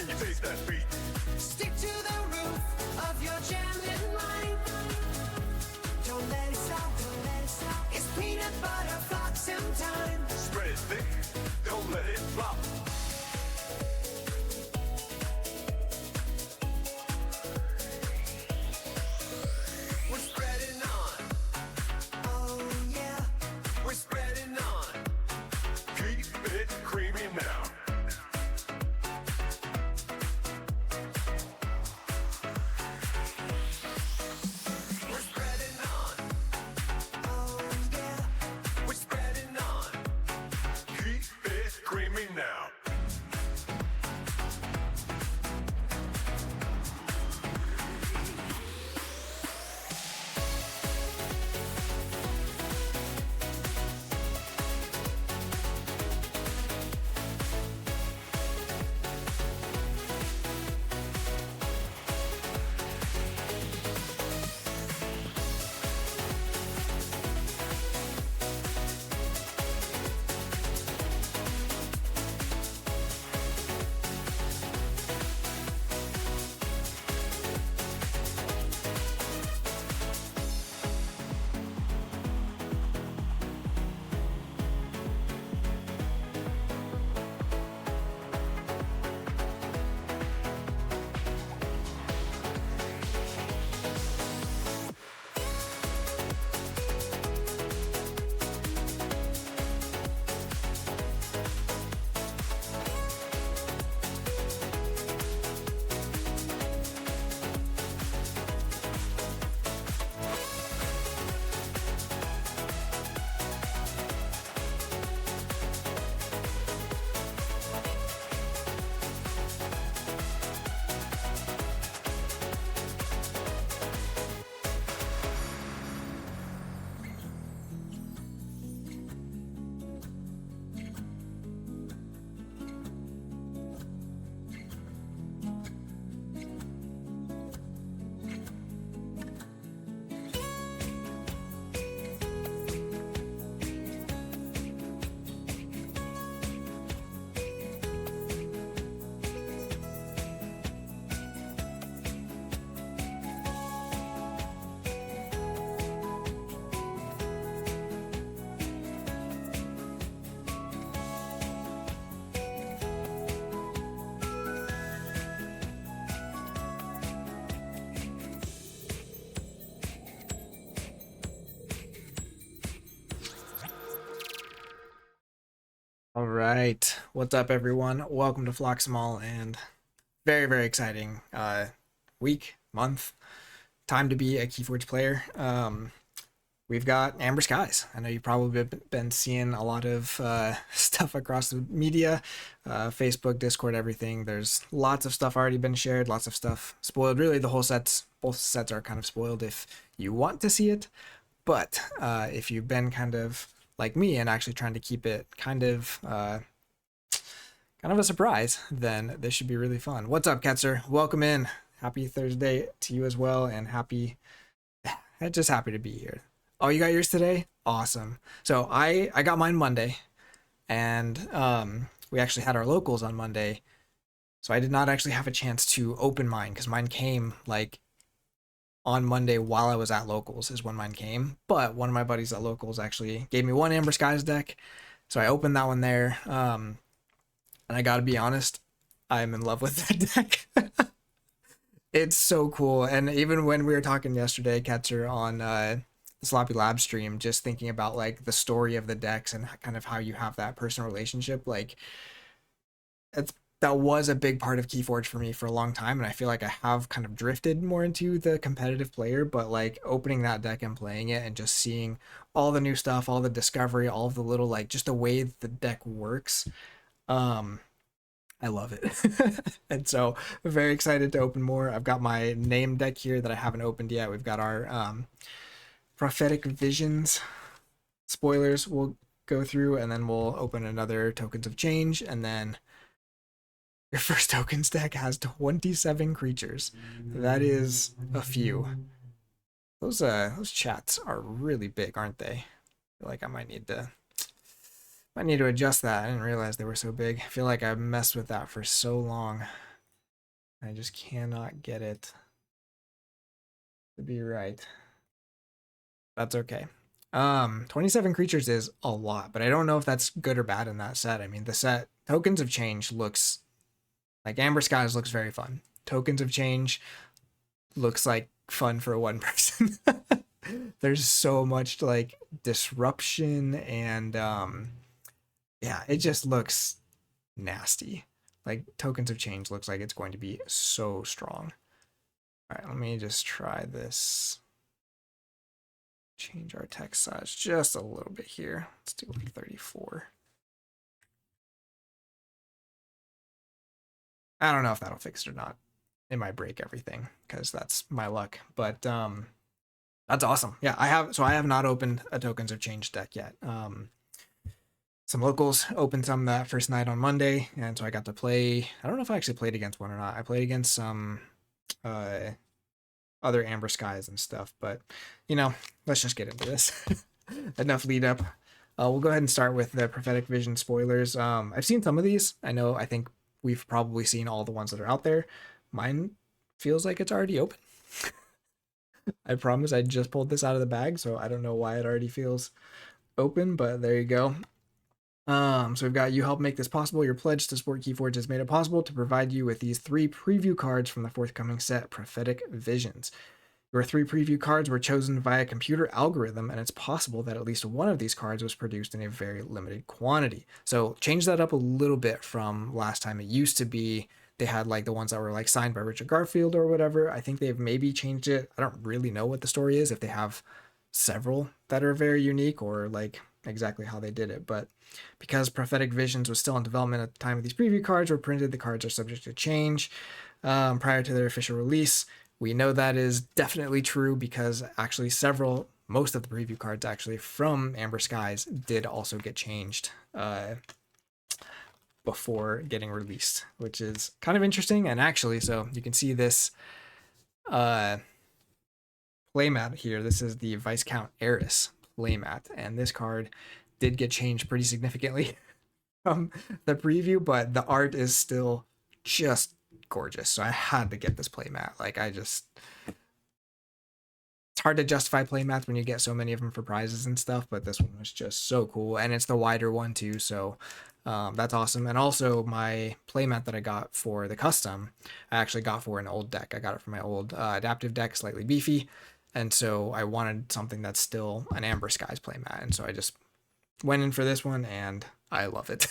you taste that beat. Stick to the roof of your jamming mind. Don't let it stop, don't let it stop. It's peanut butter Phlox'em time. Spread it thick, don't let it flop. We're spreading on, Oh yeah, we're spreading on. Keep it creamy now. We're spreading on, oh yeah. we're spreading on. Keep it creamy now. All right, what's up, everyone? Welcome to Phlox'em, and very exciting week, month, time to be a Keyforge player. We've got Aember Skies. I know you've probably been seeing a lot of stuff across the media, Facebook, Discord, everything. There's lots of stuff already been shared, lots of stuff spoiled. Really, both sets are kind of spoiled if you want to see it. But if you've been kind of like me and actually trying to keep it kind of a surprise, then this should be really fun. What's up, Ketzer? Welcome in. Happy Thursday to you as well, and just happy to be here. Oh, you got yours today? Awesome. So I got mine Monday, and we actually had our locals on Monday, so I did not actually have a chance to open mine because mine came like on Monday while I was at locals is when mine came. But one of my buddies at locals actually gave me one Aember Skies deck, so I opened that one there. And I gotta be honest, I'm in love with that deck. It's so cool. And even when we were talking yesterday, Ketzer, on the Sloppy Lab stream, just thinking about like the story of the decks and kind of how you have that personal relationship, like that was a big part of Keyforge for me for a long time, and I feel like I have kind of drifted more into the competitive player, but like opening that deck and playing it and just seeing all the new stuff, all the discovery, all of the little, like, just the way the deck works, I love it. And so I'm very excited to open more. I've got my name deck here that I haven't opened yet. We've got our prophetic visions spoilers we'll go through, and then we'll open another tokens of change, and then your first tokens deck has 27 creatures. That is a few. Those chats are really big, aren't they? I feel like I might need to adjust that. I didn't realize they were so big. I feel like I messed with that for so long. I just cannot get it to be right. That's okay. 27 creatures is a lot, but I don't know if that's good or bad in that set. I mean, the set Tokens of Change looks like Aember Skies looks very fun. Tokens of Change looks like fun for one person. There's so much like disruption and yeah, it just looks nasty. Like Tokens of Change looks like it's going to be so strong. All right, let me just try this. Change our text size just a little bit here. Let's do like 34. I don't know if that'll fix it or not. It might break everything because that's my luck. But that's awesome. Yeah, I have not opened a Tokens of Change deck yet. Some locals opened some that first night on Monday, and so I got to play. I don't know if I actually played against one or not. I played against some other Aember Skies and stuff, but you know, let's just get into this. Enough lead up. We'll go ahead and start with the Prophetic Vision spoilers. I've seen some of these. I think we've probably seen all the ones that are out there. Mine feels like it's already open. I promise I just pulled this out of the bag, so I don't know why it already feels open, but there you go. So we've got you help make this possible. Your pledge to support Keyforge has made it possible to provide you with these 3 preview cards from the forthcoming set, Prophetic Visions. Your 3 preview cards were chosen via computer algorithm, and it's possible that at least one of these cards was produced in a very limited quantity. So change that up a little bit from last time. It used to be they had like the ones that were like signed by Richard Garfield or whatever. I think they've maybe changed it. I don't really know what the story is, if they have several that are very unique or like exactly how they did it. But because Prophetic Visions was still in development at the time of these preview cards were printed, the cards are subject to change prior to their official release. We know that is definitely true because actually most of the preview cards actually from Aember Skies did also get changed before getting released, which is kind of interesting. And actually, so you can see this playmat here. This is the Viscount Eris playmat, and this card did get changed pretty significantly from the preview, but the art is still just gorgeous. So I had to get this playmat. It's hard to justify playmats when you get so many of them for prizes and stuff, but this one was just so cool, and it's the wider one too, so that's awesome. And also my playmat that I got for the custom, I actually got for an old deck. I got it for my old adaptive deck, slightly beefy, and so I wanted something that's still an Aember Skies playmat, and so I just went in for this one, and I love it.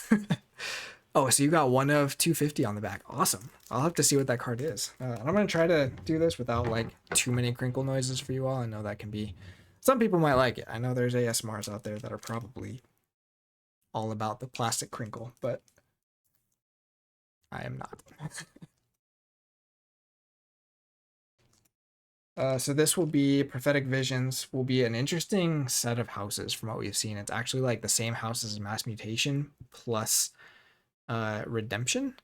Oh, so you got one of 250 on the back. Awesome. I'll have to see what that card is. I'm going to try to do this without like too many crinkle noises for you all. I know that can be, some people might like it. I know there's ASMRs out there that are probably all about the plastic crinkle, but I am not. So this will be Prophetic Visions, will be an interesting set of houses from what we've seen. It's actually like the same house as Mass Mutation plus Redemption,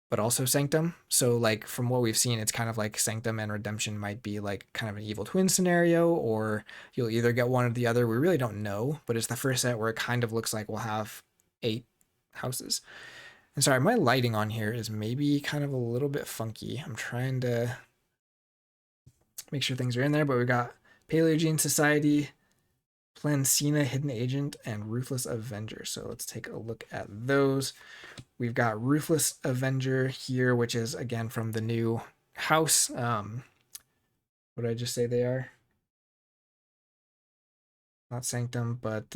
but also Sanctum. So like from what we've seen, it's kind of like Sanctum and Redemption might be like kind of an evil twin scenario, or you'll either get one or the other. We really don't know, but it's the first set where it kind of looks like we'll have 8 houses. And sorry, my lighting on here is maybe kind of a little bit funky. I'm trying to make sure things are in there, but we've got Paleogene Society, Plancina Hidden Agent, and Ruthless Avenger. So let's take a look at those. We've got Ruthless Avenger here, which is again from the new house. What did I just say they are? Not Sanctum, but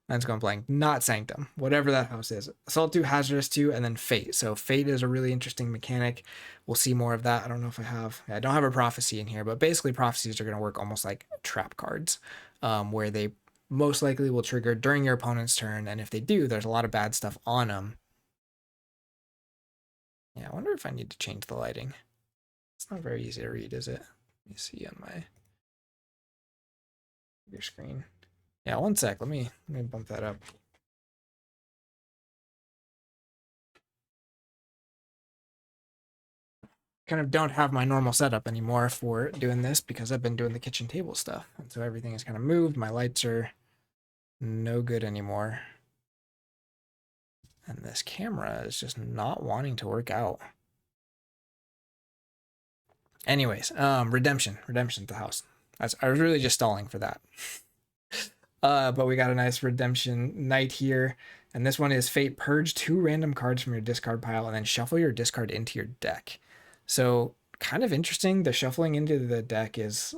Mine's going blank. Not Sanctum. Whatever that house is. Assault 2, Hazardous 2, and then Fate. So Fate is a really interesting mechanic. We'll see more of that. I don't know if I don't have a Prophecy in here, but basically Prophecies are going to work almost like trap cards, where they most likely will trigger during your opponent's turn, and if they do, there's a lot of bad stuff on them. Yeah, I wonder if I need to change the lighting. It's not very easy to read, is it? Let me see on my your screen. Yeah, one sec. Let me bump that up. Kind of don't have my normal setup anymore for doing this because I've been doing the kitchen table stuff. And so everything is kind of moved. My lights are no good anymore. And this camera is just not wanting to work out. Anyways, redemption's the house. I was really just stalling for that. But we got a nice redemption knight here. And this one is Fate. Purge 2 random cards from your discard pile and then shuffle your discard into your deck. So kind of interesting. The shuffling into the deck is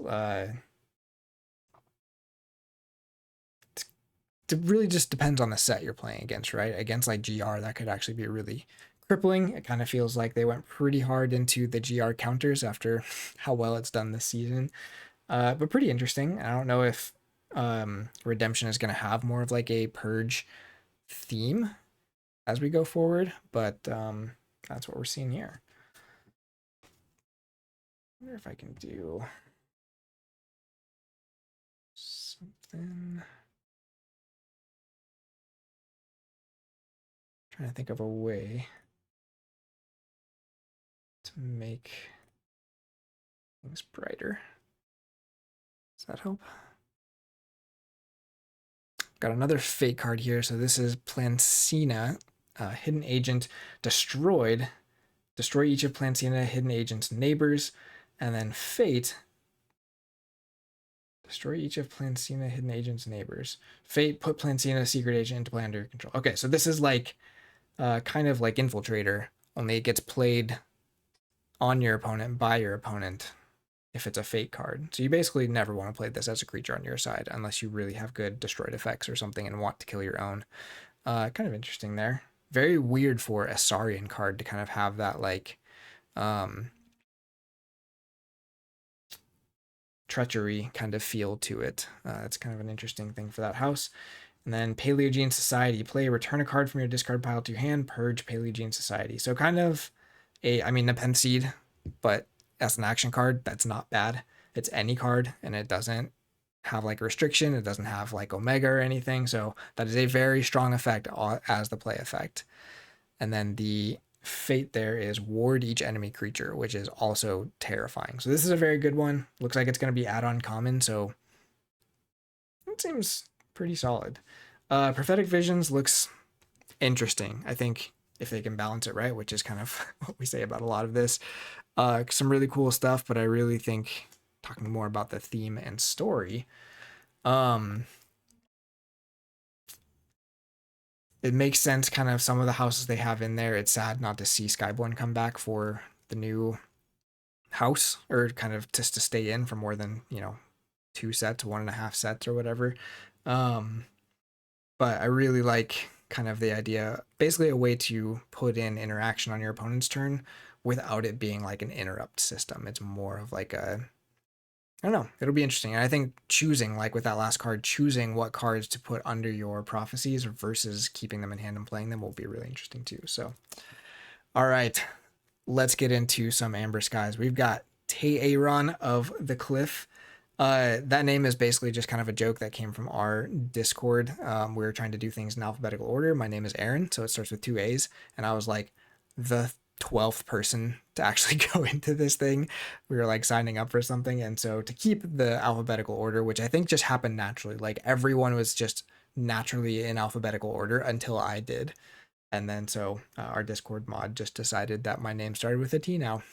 it really just depends on the set you're playing against, right? Against like GR, that could actually be really crippling. It kind of feels like they went pretty hard into the GR counters after how well it's done this season. But pretty interesting. I don't know if Redemption is going to have more of like a purge theme as we go forward, but that's what we're seeing here. I wonder if I can do something. Trying to think of a way to make things brighter. Does that help? Got another fate card here. So this is Plancina, hidden agent destroyed. Destroy each of Plancina hidden agent's neighbors, and then fate. Destroy each of Plancina hidden agent's neighbors. Fate, put Plancina secret agent into play under your control. Okay, so this is like kind of like Infiltrator, only it gets played on your opponent by your opponent if it's a fate card. So you basically never want to play this as a creature on your side unless you really have good destroyed effects or something and want to kill your own. Kind of interesting there. Very weird for a Saurian card to kind of have that like treachery kind of feel to it. It's kind of an interesting thing for that house. And then Paleogene Society. Play, return a card from your discard pile to your hand, purge Paleogene Society. So kind of a Nepenthe Seed, but as an action card, that's not bad. It's any card, and it doesn't have like a restriction. It doesn't have like Omega or anything. So that is a very strong effect as the play effect. And then the fate there is ward each enemy creature, which is also terrifying. So this is a very good one. Looks like it's going to be add-on common, so it seems pretty solid. Prophetic Visions looks interesting. I think if they can balance it right, which is kind of what we say about a lot of this. Some really cool stuff, but I really think talking more about the theme and story, it makes sense kind of some of the houses they have in there. It's sad not to see Skyborn come back for the new house, or kind of just to stay in for more than, 2 sets, 1.5 sets or whatever. But I really like kind of the idea, basically a way to put in interaction on your opponent's turn without it being like an interrupt system. It's more of like I don't know, it'll be interesting. And I think choosing, like with that last card, choosing what cards to put under your prophecies versus keeping them in hand and playing them will be really interesting too. So, all right, let's get into some Aember Skies. We've got Te'eron of the Cliff. That name is basically just kind of a joke that came from our Discord. We were trying to do things in alphabetical order. My name is Aaron, so it starts with 2 A's. And I was like the 12th person to actually go into this thing. We were like signing up for something. And so to keep the alphabetical order, which I think just happened naturally, like everyone was just naturally in alphabetical order until I did. And then so our Discord mod just decided that my name started with a T now.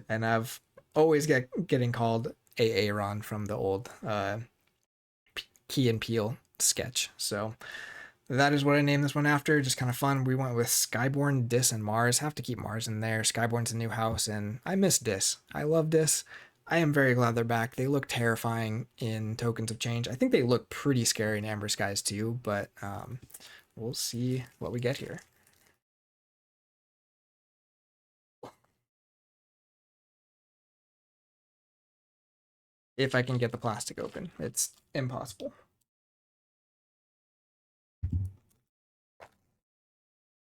And I've always getting called Aaron from the old Key and Peele sketch. So that is what I named this one after. Just kind of fun. We went with Skyborn, Dis, and Mars. Have to keep Mars in there. Skyborn's a new house, and I miss Dis. I love Dis. I am very glad they're back. They look terrifying in Tokens of Change. I think they look pretty scary in Aember Skies too, but we'll see what we get here. If I can get the plastic open. It's impossible.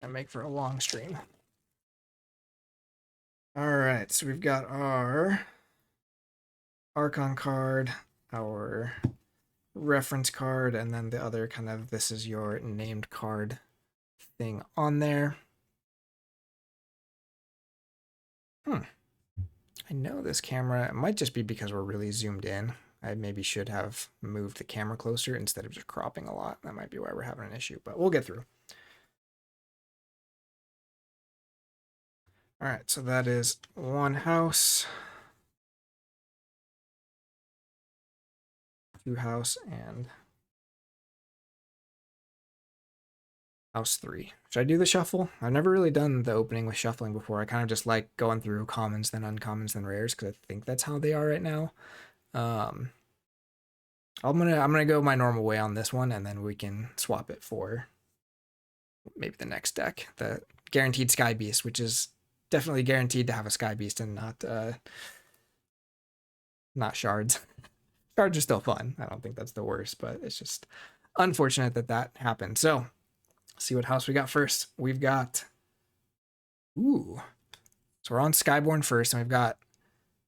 I make for a long stream. All right, so we've got our Archon card, our reference card, and then the other kind of this is your named card thing on there. I know this camera, it might just be because we're really zoomed in. I maybe should have moved the camera closer instead of just cropping a lot. That might be why we're having an issue, but we'll get through. All right, so that is one house, two house, and house 3. Should I do the shuffle? I've never really done the opening with shuffling before. I kind of just like going through commons, then uncommons, then rares, because I think that's how they are right now. I'm gonna go my normal way on this one, and then we can swap it for maybe the next deck, the guaranteed Sky Beast, which is definitely guaranteed to have a Sky Beast and not shards. Shards are still fun. I don't think that's the worst, but it's just unfortunate that that happened. So let's see what house we got first. We've got so we're on Skyborn first, and we've got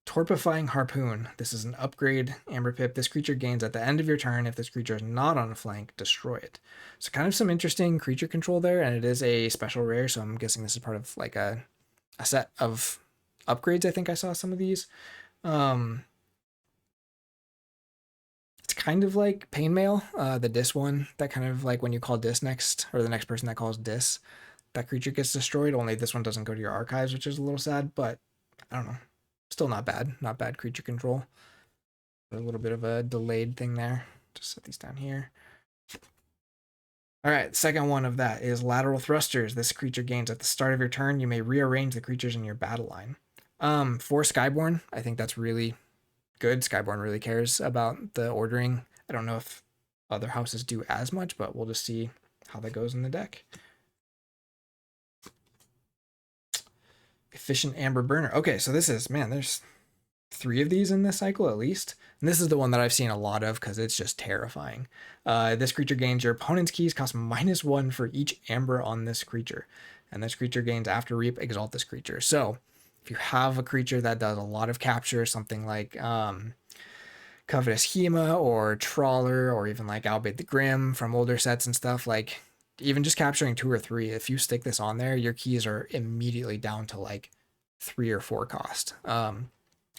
Torpifying Harpoon. This is an upgrade Aember Pip. This creature gains at the end of your turn. If this creature is not on a flank, destroy it. So kind of some interesting creature control there, and it is a special rare, so I'm guessing this is part of like a set of upgrades. I think I saw some of these. It's kind of like Pain Mail, the Dis one, that kind of like when you call Dis next, or the next person that calls Dis, that creature gets destroyed, only this one doesn't go to your archives, which is a little sad, but I don't know. Still not bad. Not bad creature control. A little bit of a delayed thing there. Just set these down here. All right, second one of that is Lateral Thrusters. This creature gains at the start of your turn. You may rearrange the creatures in your battle line. For Skyborn, I think that's really good. Skyborn really cares about the ordering. I don't know if other houses do as much, but we'll just see how that goes in the deck. Efficient Amber Burner. Okay, so this is, man, there's 3 of these in this cycle at least. And this is the one that I've seen a lot of because it's just terrifying. This creature gains your opponent's keys, cost -1 for each amber on this creature. And this creature gains after reap, exalt this creature. So if you have a creature that does a lot of capture, something like Covetous Hema or Trawler, or even like Albeit the Grim from older sets and stuff, like even just capturing 2 or 3, if you stick this on there, your keys are immediately down to like 3 or 4 cost.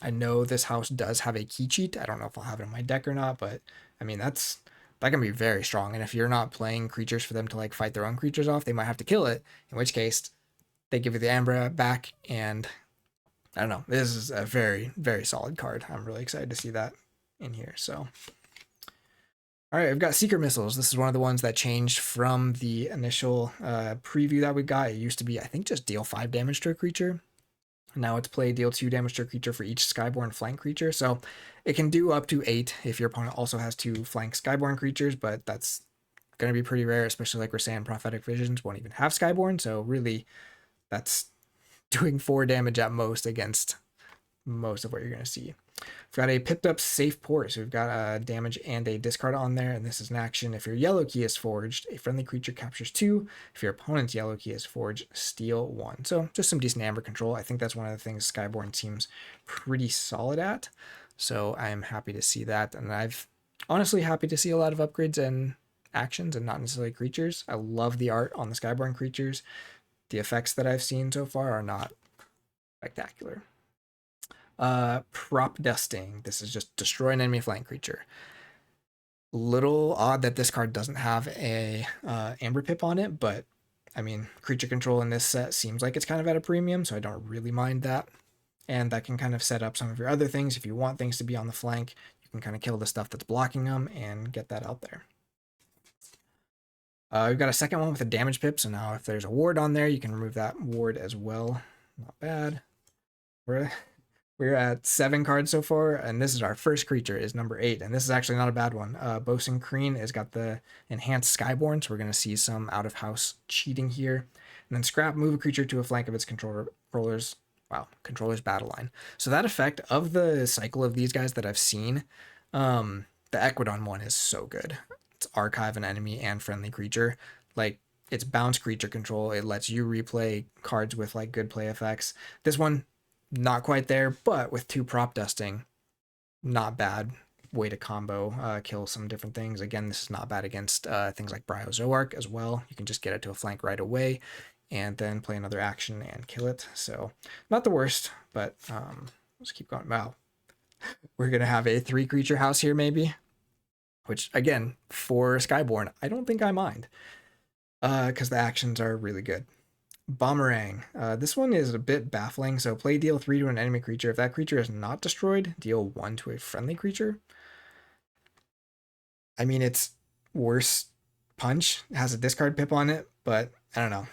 I know this house does have a key cheat. I don't know if I'll have it in my deck or not, but I mean, that can be very strong. And if you're not playing creatures for them to like fight their own creatures off, they might have to kill it, in which case they give you the Amber back. And I don't know, this is a very, very solid card. I'm really excited to see that in here. So all right, I've got Secret Missiles. This is one of the ones that changed from the initial preview that we got. It used to be, I think, just deal 5 damage to a creature. Now it's play deal 2 damage to a creature for each Skyborn flank creature. So it can do up to 8 if your opponent also has 2 flank Skyborn creatures, but that's going to be pretty rare, especially like we're saying Prophetic Visions won't even have Skyborn. So really, that's doing 4 damage at most against most of what you're going to see. We've got a picked up safe port, so we've got a damage and a discard on there, and this is an action. If your yellow key is forged, a friendly creature captures 2. If your opponent's yellow key is forged, steal 1. So just some decent amber control. I think that's one of the things Skyborn seems pretty solid at, so I am happy to see that, and I've honestly happy to see a lot of upgrades and actions and not necessarily creatures. I love the art on the Skyborn creatures. The effects that I've seen so far are not spectacular. Prop Dusting. This is just destroy an enemy flank creature. Little odd that this card doesn't have a Amber Pip on it, but I mean, creature control in this set seems like it's kind of at a premium, so I don't really mind that. And that can kind of set up some of your other things. If you want things to be on the flank, you can kind of kill the stuff that's blocking them and get that out there. We've got a second one with a damage pip, so now if there's a ward on there, you can remove that ward as well. Not bad. We're at 7 cards so far, and this is our first creature, is number 8, and this is actually not a bad one. Bosun Kreen has got the enhanced Skyborn, so we're going to see some out-of-house cheating here. And then Scrap, move a creature to a flank of its controller's battle line. So that effect of the cycle of these guys that I've seen, the Equidon one is so good. It's archive an enemy and friendly creature. Like, it's bounce creature control. It lets you replay cards with like good play effects. This one, not quite there, but with 2 prop dusting, not bad way to combo kill some different things. Again, this is not bad against things like Bryozoark as well. You can just get it to a flank right away and then play another action and kill it. So not the worst, but let's keep going. Wow, we're gonna have a 3 creature house here maybe, which again, for Skyborn, I don't think I mind because the actions are really good. Boomerang. This one is a bit baffling. So play deal 3 to an enemy creature. If that creature is not destroyed, deal 1 to a friendly creature. I mean, it's worse punch. It has a discard pip on it, but I don't know.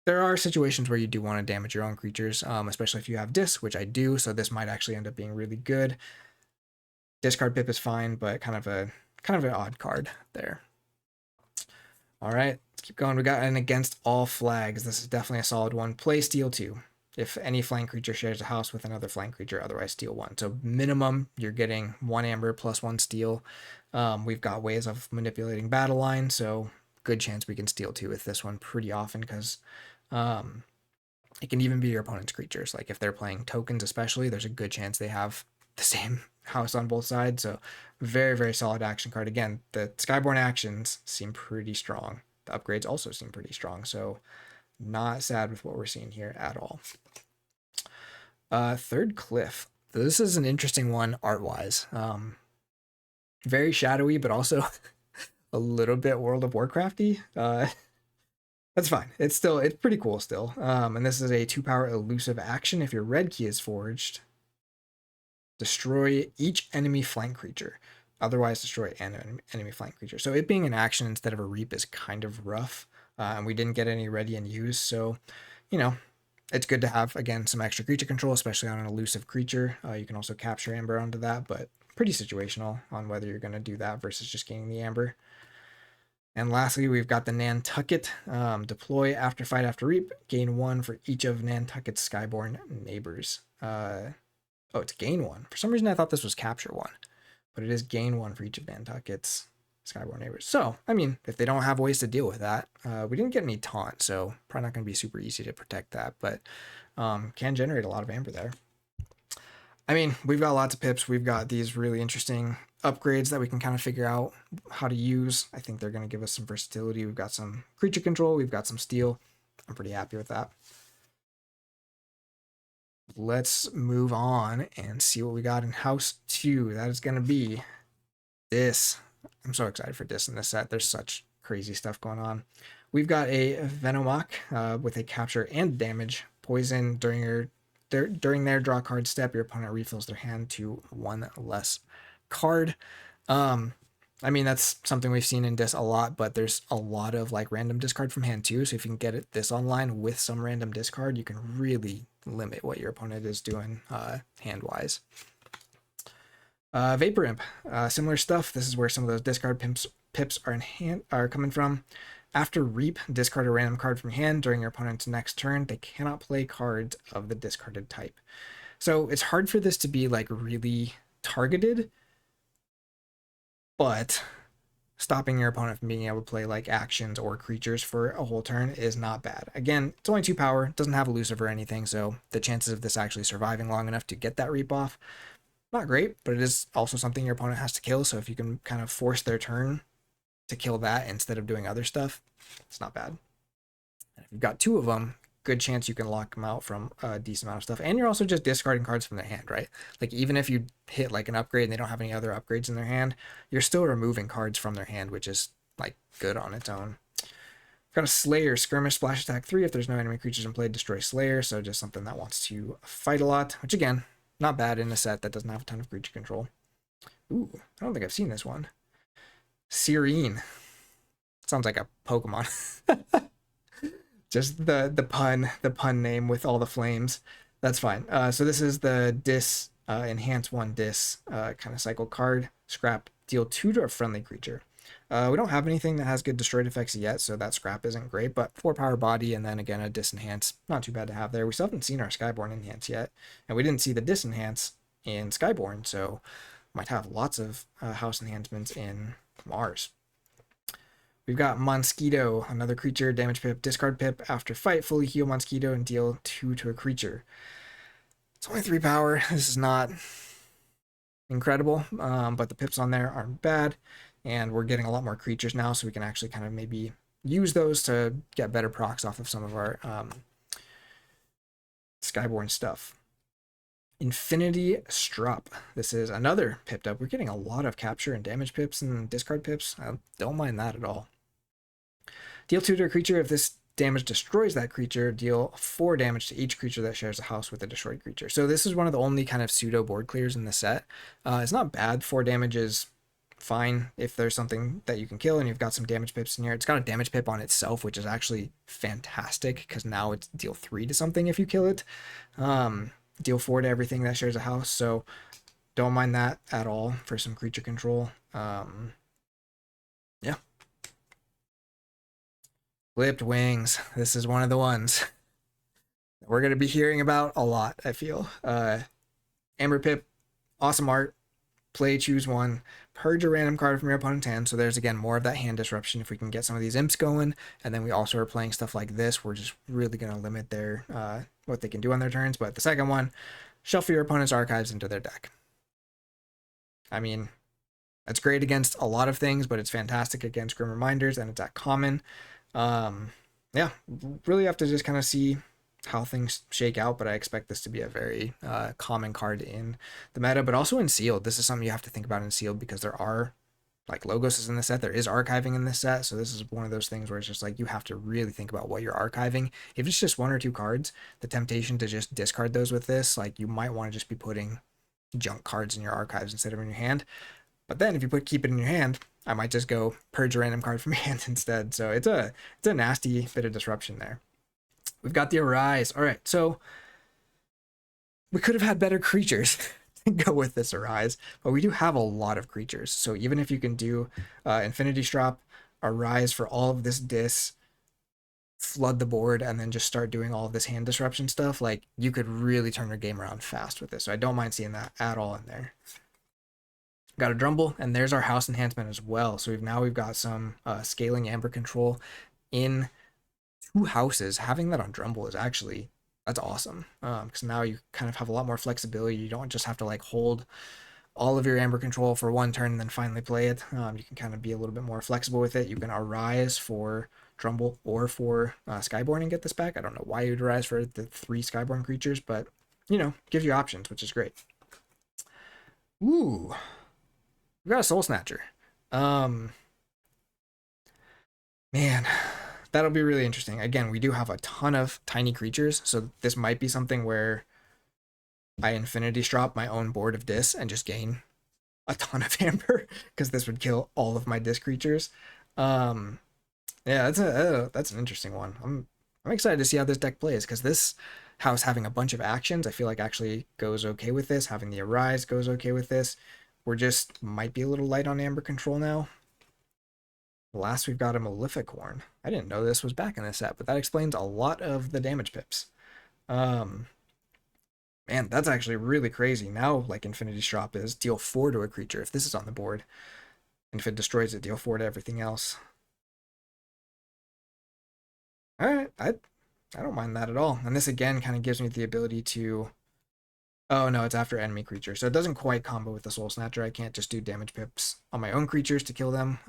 There are situations where you do want to damage your own creatures, especially if you have Dis, which I do, so this might actually end up being really good. Discard pip is fine, but kind of an odd card there. All right, let's keep going. We got an against all flags. This is definitely a solid one. Play steal 2. If any flying creature shares a house with another flying creature, otherwise steal 1. So minimum, you're getting 1 amber plus 1 steal. We've got ways of manipulating battle line, so good chance we can steal 2 with this one pretty often, because it can even be your opponent's creatures. Like if they're playing tokens especially, there's a good chance they have the same house on both sides. So very, very solid action card. Again, the Skyborn actions seem pretty strong. The upgrades also seem pretty strong. So not sad with what we're seeing here at all. Third Cliff. This is an interesting one art-wise. Very shadowy, but also a little bit World of Warcrafty. That's fine. It's pretty cool still. And this is a 2-power elusive action. If your red key is forged, destroy each enemy flank creature. Otherwise, destroy an enemy flank creature. So it being an action instead of a reap is kind of rough. And we didn't get any ready and use. So, you know, it's good to have, again, some extra creature control, especially on an elusive creature. You can also capture Amber onto that, but pretty situational on whether you're going to do that versus just gaining the Amber. And lastly, we've got the Nantucket. Deploy after fight after reap. Gain 1 for each of Nantucket's Skyborn neighbors. Oh, it's gain 1. For some reason, I thought this was capture 1. But it is gain 1 for each of Nantucket's Skyborn neighbors. So, I mean, if they don't have ways to deal with that, we didn't get any taunt, so probably not going to be super easy to protect that. But can generate a lot of Amber there. I mean, we've got lots of pips. We've got these really interesting upgrades that we can kind of figure out how to use. I think they're going to give us some versatility. We've got some creature control. We've got some steal. I'm pretty happy with that. Let's move on and see what we got in House 2. That is going to be this. I'm so excited for this in this set. There's such crazy stuff going on. We've got a Venomoth with a capture and damage. Poison during their draw card step, your opponent refills their hand to 1 less card. I mean, that's something we've seen in Dis a lot, but there's a lot of like random discard from hand too. So if you can get this online with some random discard, you can really limit what your opponent is doing hand-wise. Vapor Imp, similar stuff. This is where some of those discard pips are coming from. After Reap, discard a random card from hand during your opponent's next turn. They cannot play cards of the discarded type. So it's hard for this to be like really targeted, but stopping your opponent from being able to play like actions or creatures for a whole turn is not bad. Again, it's only 2 power, doesn't have elusive or anything, so the chances of this actually surviving long enough to get that Reap off, not great, but it is also something your opponent has to kill, so if you can kind of force their turn to kill that instead of doing other stuff, it's not bad. And if you've got 2 of them, good chance you can lock them out from a decent amount of stuff. And you're also just discarding cards from their hand, right? Like even if you hit like an upgrade and they don't have any other upgrades in their hand, you're still removing cards from their hand, which is like good on its own. Got a Slayer, skirmish, splash attack 3. If there's no enemy creatures in play, destroy Slayer. So just something that wants to fight a lot, which again, not bad in a set that doesn't have a ton of creature control. Ooh, I don't think I've seen this one. Serene. Sounds like a Pokemon. Just the pun name with all the flames. That's fine. So this is the Dis, enhance 1 Dis kind of cycle card. Scrap, deal 2 to a friendly creature. We don't have anything that has good destroyed effects yet, so that scrap isn't great, but 4 power body and then again a Dis enhance. Not too bad to have there. We still haven't seen our Skyborn enhance yet, and we didn't see the Dis enhance in Skyborn, so might have lots of house enhancements in Mars. We've got Mosquito, another creature, damage pip, discard pip. After fight, fully heal Mosquito and deal 2 to a creature. It's only 3 power. This is not incredible, but the pips on there aren't bad. And we're getting a lot more creatures now, so we can actually kind of maybe use those to get better procs off of some of our Skyborn stuff. Infinity Strop. This is another pipped up. We're getting a lot of capture and damage pips and discard pips. I don't mind that at all. Deal 2 to a creature. If this damage destroys that creature, deal 4 damage to each creature that shares a house with a destroyed creature. So this is one of the only kind of pseudo board clears in the set. It's not bad. 4 damage is fine if there's something that you can kill and you've got some damage pips in here. It's got a damage pip on itself, which is actually fantastic because now it's deal 3 to something if you kill it. Deal 4 to everything that shares a house. So don't mind that at all for some creature control. Yeah. Clipped wings. This is one of the ones we're going to be hearing about a lot, I feel. Aember Pip, awesome art. Play, choose one. Purge a random card from your opponent's hand. So there's, again, more of that hand disruption if we can get some of these imps going. And then we also are playing stuff like this. We're just really going to limit their what they can do on their turns. But the second one, shuffle your opponent's archives into their deck. I mean, that's great against a lot of things, but it's fantastic against Grim Reminders, and it's at common. Yeah, really have to just kind of see how things shake out, but I expect this to be a very common card in the meta, but also in sealed. This is something you have to think about in sealed because there are, like, Logos is in the set, there is archiving in this set, so this is one of those things where it's just like you have to really think about what you're archiving. If it's just 1 or 2 cards, the temptation to just discard those with this, like, you might want to just be putting junk cards in your archives instead of in your hand. But then if you keep it in your hand, I might just go purge a random card from your hand instead. So it's a nasty bit of disruption there. We've got the Arise. All right, so we could have had better creatures to go with this Arise, but we do have a lot of creatures. So even if you can do Infinity Strop, Arise for all of this dis, flood the board, and then just start doing all of this hand disruption stuff, like, you could really turn your game around fast with this. So I don't mind seeing that at all in there. Got a Drumble, and there's our house enhancement as well. So we've got some scaling Amber control in 2 houses. Having that on Drumble is actually, that's awesome, because now you kind of have a lot more flexibility. You don't just have to, like, hold all of your Amber control for 1 turn and then finally play it. You can kind of be a little bit more flexible with it. You can Arise for Drumble or for Skyborn and get this back. I don't know why you'd Arise for the 3 Skyborn creatures, but, you know, gives you options, which is great. Ooh. We've got a Soul Snatcher. Man, that'll be really interesting. Again, we do have a ton of tiny creatures, so this might be something where I Infinity Strop my own board of Dis and just gain a ton of Amber, because this would kill all of my Dis creatures. Yeah, that's an interesting one. I'm excited to see how this deck plays, because this house having a bunch of actions, I feel like actually goes okay with this. Having the Arise goes okay with this. We're just might be a little light on Amber control now. Last we've got a Maleficorn. I didn't know this was back in the set, but that explains a lot of the damage pips. Man, that's actually really crazy. Now, like, Infinity Strop is deal 4 to a creature if this is on the board. And if it destroys it, deal 4 to everything else. Alright, I don't mind that at all. And this again kind of gives me the ability to... Oh, no, it's after enemy creatures. So it doesn't quite combo with the Soul Snatcher. I can't just do damage pips on my own creatures to kill them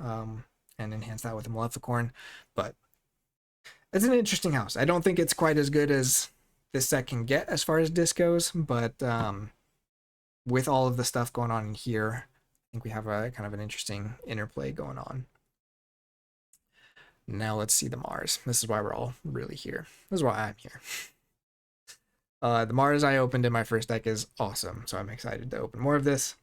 and enhance that with a Maleficorn. But it's an interesting house. I don't think it's quite as good as this set can get as far as Dis goes. But with all of the stuff going on in here, I think we have a kind of an interesting interplay going on. Now let's see the Mars. This is why we're all really here. This is why I'm here. The Mars I opened in my first deck is awesome, so I'm excited to open more of this.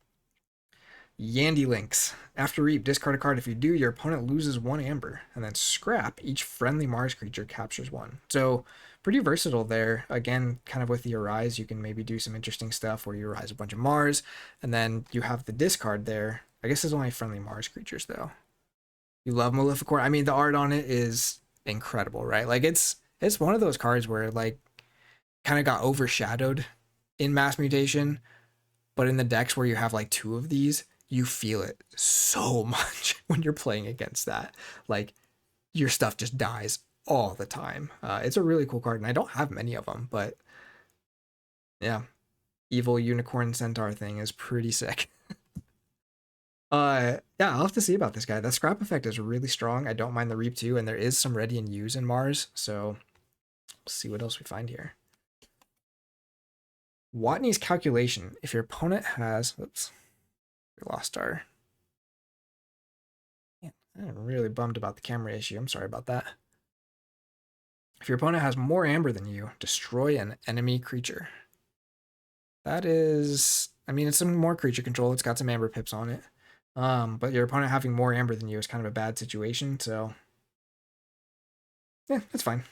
Yandy Links. After Reap, discard a card. If you do, your opponent loses 1 Amber, and then scrap. Each friendly Mars creature captures 1. So pretty versatile there. Again, kind of with the Arise, you can maybe do some interesting stuff where you Arise a bunch of Mars, and then you have the discard there. I guess there's only friendly Mars creatures, though. You love Maleficorn. I mean, the art on it is incredible, right? Like, it's one of those cards where, like, kind of got overshadowed in Mass Mutation, but in the decks where you have like 2 of these, you feel it so much when you're playing against that. Like, your stuff just dies all the time. It's a really cool card, and I don't have many of them, but yeah, evil unicorn centaur thing is pretty sick. Yeah, I'll have to see about this guy. The scrap effect is really strong. I don't mind the Reap too, and there is some ready and use in Mars, so let's see what else we find here. Watney's Calculation. If your opponent has... Oops. We lost our... Man, I'm really bummed about the camera issue. I'm sorry about that. If your opponent has more amber than you, destroy an enemy creature. That is, I mean, it's some more creature control. It's got some amber pips on it. But your opponent having more amber than you is kind of a bad situation, so yeah, that's fine.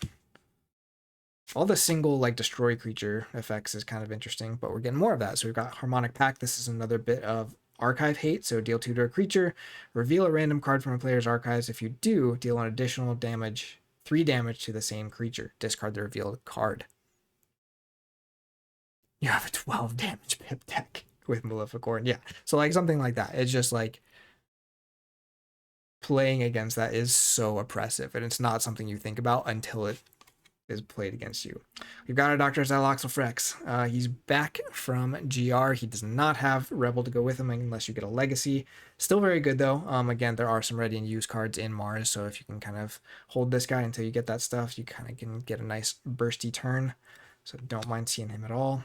All the single like destroy creature effects is kind of interesting, but we're getting more of that. So we've got Harmonic Pact. This is another bit of archive hate. So deal 2 to a creature, reveal a random card from a player's archives. If you do, deal an additional damage, 3 damage to the same creature. Discard the revealed card. You have a 12 damage pip deck with Maleficorn. Yeah. So like something like that. It's just like playing against that is so oppressive, and it's not something you think about until it is played against you. We've got our Dr. Xyloxylfrex. He's back from GR. He does not have Rebel to go with him unless you get a Legacy. Still very good though. Again, there are some ready and use cards in Mars, so if you can kind of hold this guy until you get that stuff, you kind of can get a nice bursty turn. So don't mind seeing him at all.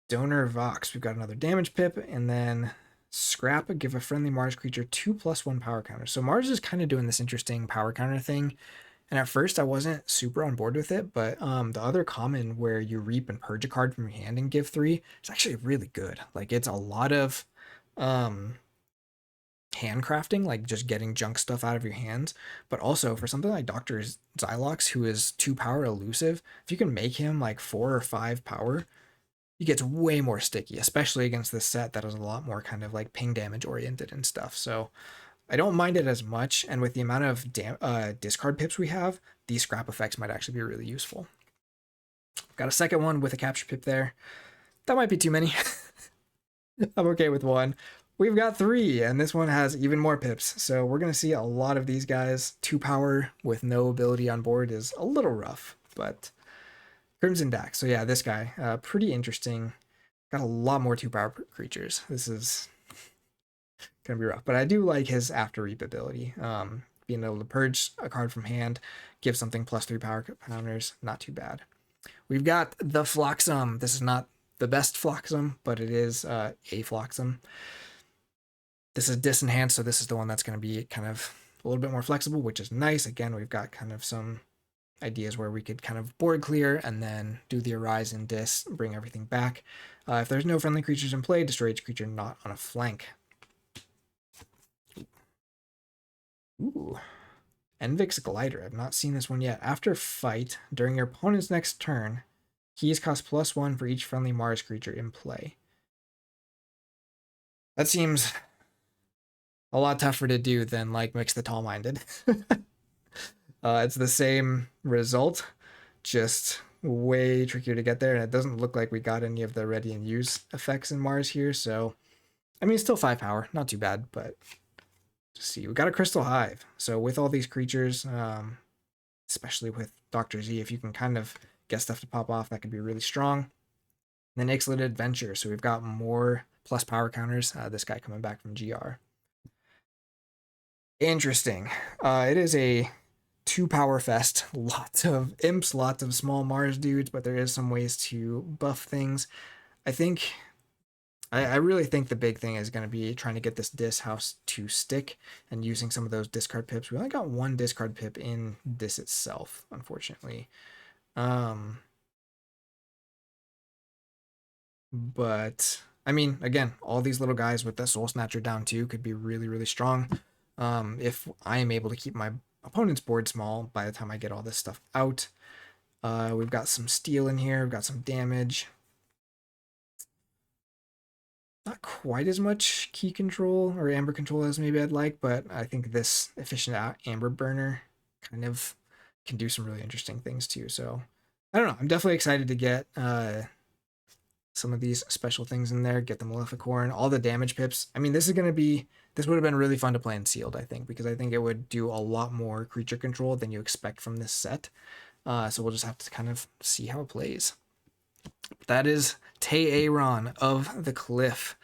Donor Vox. We've got another damage pip, and then Scrap, give a friendly Mars creature 2/1 power counter. So Mars is kind of doing this interesting power counter thing. And at first I wasn't super on board with it, but the other common where you reap and purge a card from your hand and give 3 is actually really good. Like it's a lot of handcrafting, like just getting junk stuff out of your hands. But also for something like Dr. Xylox, who is 2 power elusive, if you can make him like 4 or 5 power, he gets way more sticky, especially against this set that is a lot more kind of like ping damage oriented and stuff. So I don't mind it as much, and with the amount of discard pips we have, these scrap effects might actually be really useful. Got a second one with a capture pip there. That might be too many. I'm okay with 1. We've got 3, and this one has even more pips. So we're going to see a lot of these guys. 2 power with no ability on board is a little rough, but Crimson Dax. So yeah, this guy, pretty interesting. Got a lot more 2 power creatures. This is gonna be rough, but I do like his after reap ability. Being able to purge a card from hand, give something +3 power counters, not too bad. We've got the Phlox'em. This is not the best Phlox'em, but it is a Phlox'em. This is disenhanced, so this is the one that's going to be kind of a little bit more flexible, which is nice. Again, we've got kind of some ideas where we could kind of board clear and then do the Arise and Dis, bring everything back. If there's no friendly creatures in play, destroy each creature not on a flank. Ooh. Envix Glider. I've not seen this one yet. After fight, during your opponent's next turn, keys cost +1 for each friendly Mars creature in play. That seems a lot tougher to do than like Mix the Tall-Minded. It's the same result, just way trickier to get there, and it doesn't look like we got any of the ready and use effects in Mars here, so I mean, it's still 5 power, not too bad, but just see, we got a Crystal Hive. So with all these creatures, especially with Dr. Z, if you can kind of get stuff to pop off, that could be really strong. And then Ixalit Adventure, so we've got more plus power counters. This guy coming back from GR. Interesting. It is a 2 power fest. Lots of imps, lots of small Mars dudes, but there is some ways to buff things. I really think the big thing is going to be trying to get this Dis house to stick and using some of those discard pips. We only got 1 discard pip in Dis itself, unfortunately. But I mean, again, all these little guys with the Soul Snatcher down too could be really, really strong. If I am able to keep my opponent's board small by the time I get all this stuff out. We've got some steel in here. We've got some damage. Not quite as much key control or amber control as maybe I'd like, but I think this efficient amber burner kind of can do some really interesting things too. So I don't know. I'm definitely excited to get some of these special things in there, get the Maleficorn, all the damage pips. I mean, this would have been really fun to play in sealed, I think, because I think it would do a lot more creature control than you expect from this set. So we'll just have to kind of see how it plays. That is Aaron of the Cliff,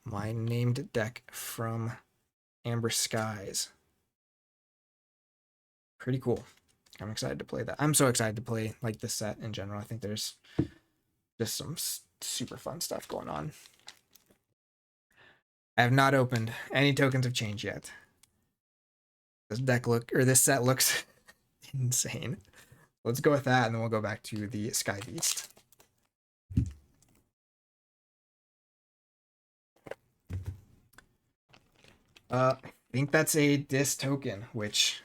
my named deck from Aember Skies. Pretty cool. I'm excited to play that. I'm so excited to play like this set in general. I think there's just some super fun stuff going on. I have not opened any tokens of change yet. This set looks insane. Let's go with that, and then we'll go back to the Sky Beast. I think that's a dis token, which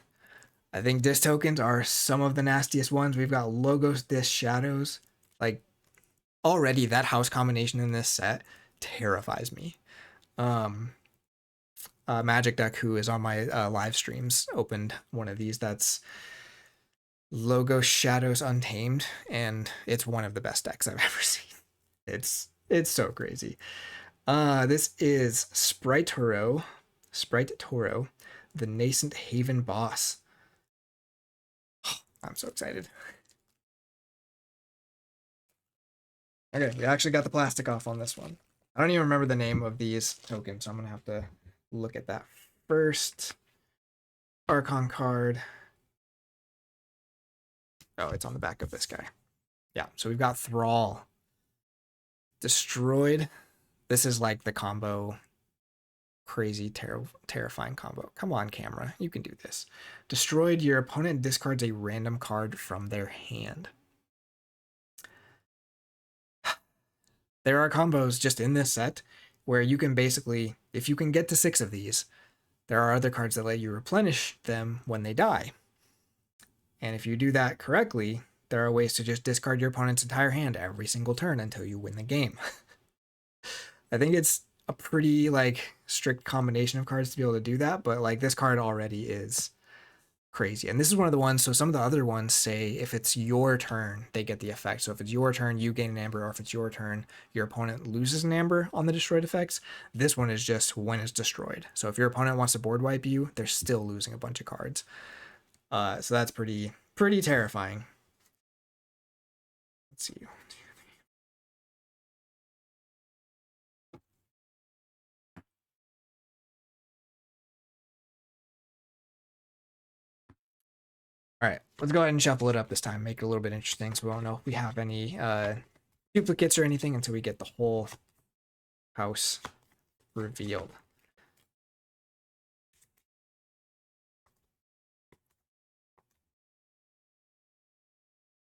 I think dis tokens are some of the nastiest ones. We've got logos, dis, shadows. Like, already that house combination in this set terrifies me. Magic Duck, who is on my live streams, opened one of these that's Logo Shadows Untamed, and it's one of the best decks I've ever seen. It's so crazy. This is Sprite Toro, the Nascent Haven Boss. I'm so excited. Okay, we actually got the plastic off on this one. I don't even remember the name of these tokens, so I'm gonna have to look at that first. Archon card. Oh, it's on the back of this guy. Yeah, so we've got Thrall. Destroyed. This is like the combo. Crazy, terrifying combo. Come on, camera. You can do this. Destroyed. Your opponent discards a random card from their hand. There are combos just in this set where you can basically, if you can get to 6 of these, there are other cards that let you replenish them when they die. And if you do that correctly, there are ways to just discard your opponent's entire hand every single turn until you win the game. I think it's a pretty like strict combination of cards to be able to do that, but like this card already is crazy. And this is one of the ones, so some of the other ones say if it's your turn, they get the effect. So if it's your turn, you gain an amber, or if it's your turn, your opponent loses an amber on the destroyed effects. This one is just when it's destroyed. So if your opponent wants to board wipe you, they're still losing a bunch of cards. So that's pretty terrifying. Let's see. All right, let's go ahead and shuffle it up this time, make it a little bit interesting so we won't know if we have any duplicates or anything until we get the whole house revealed.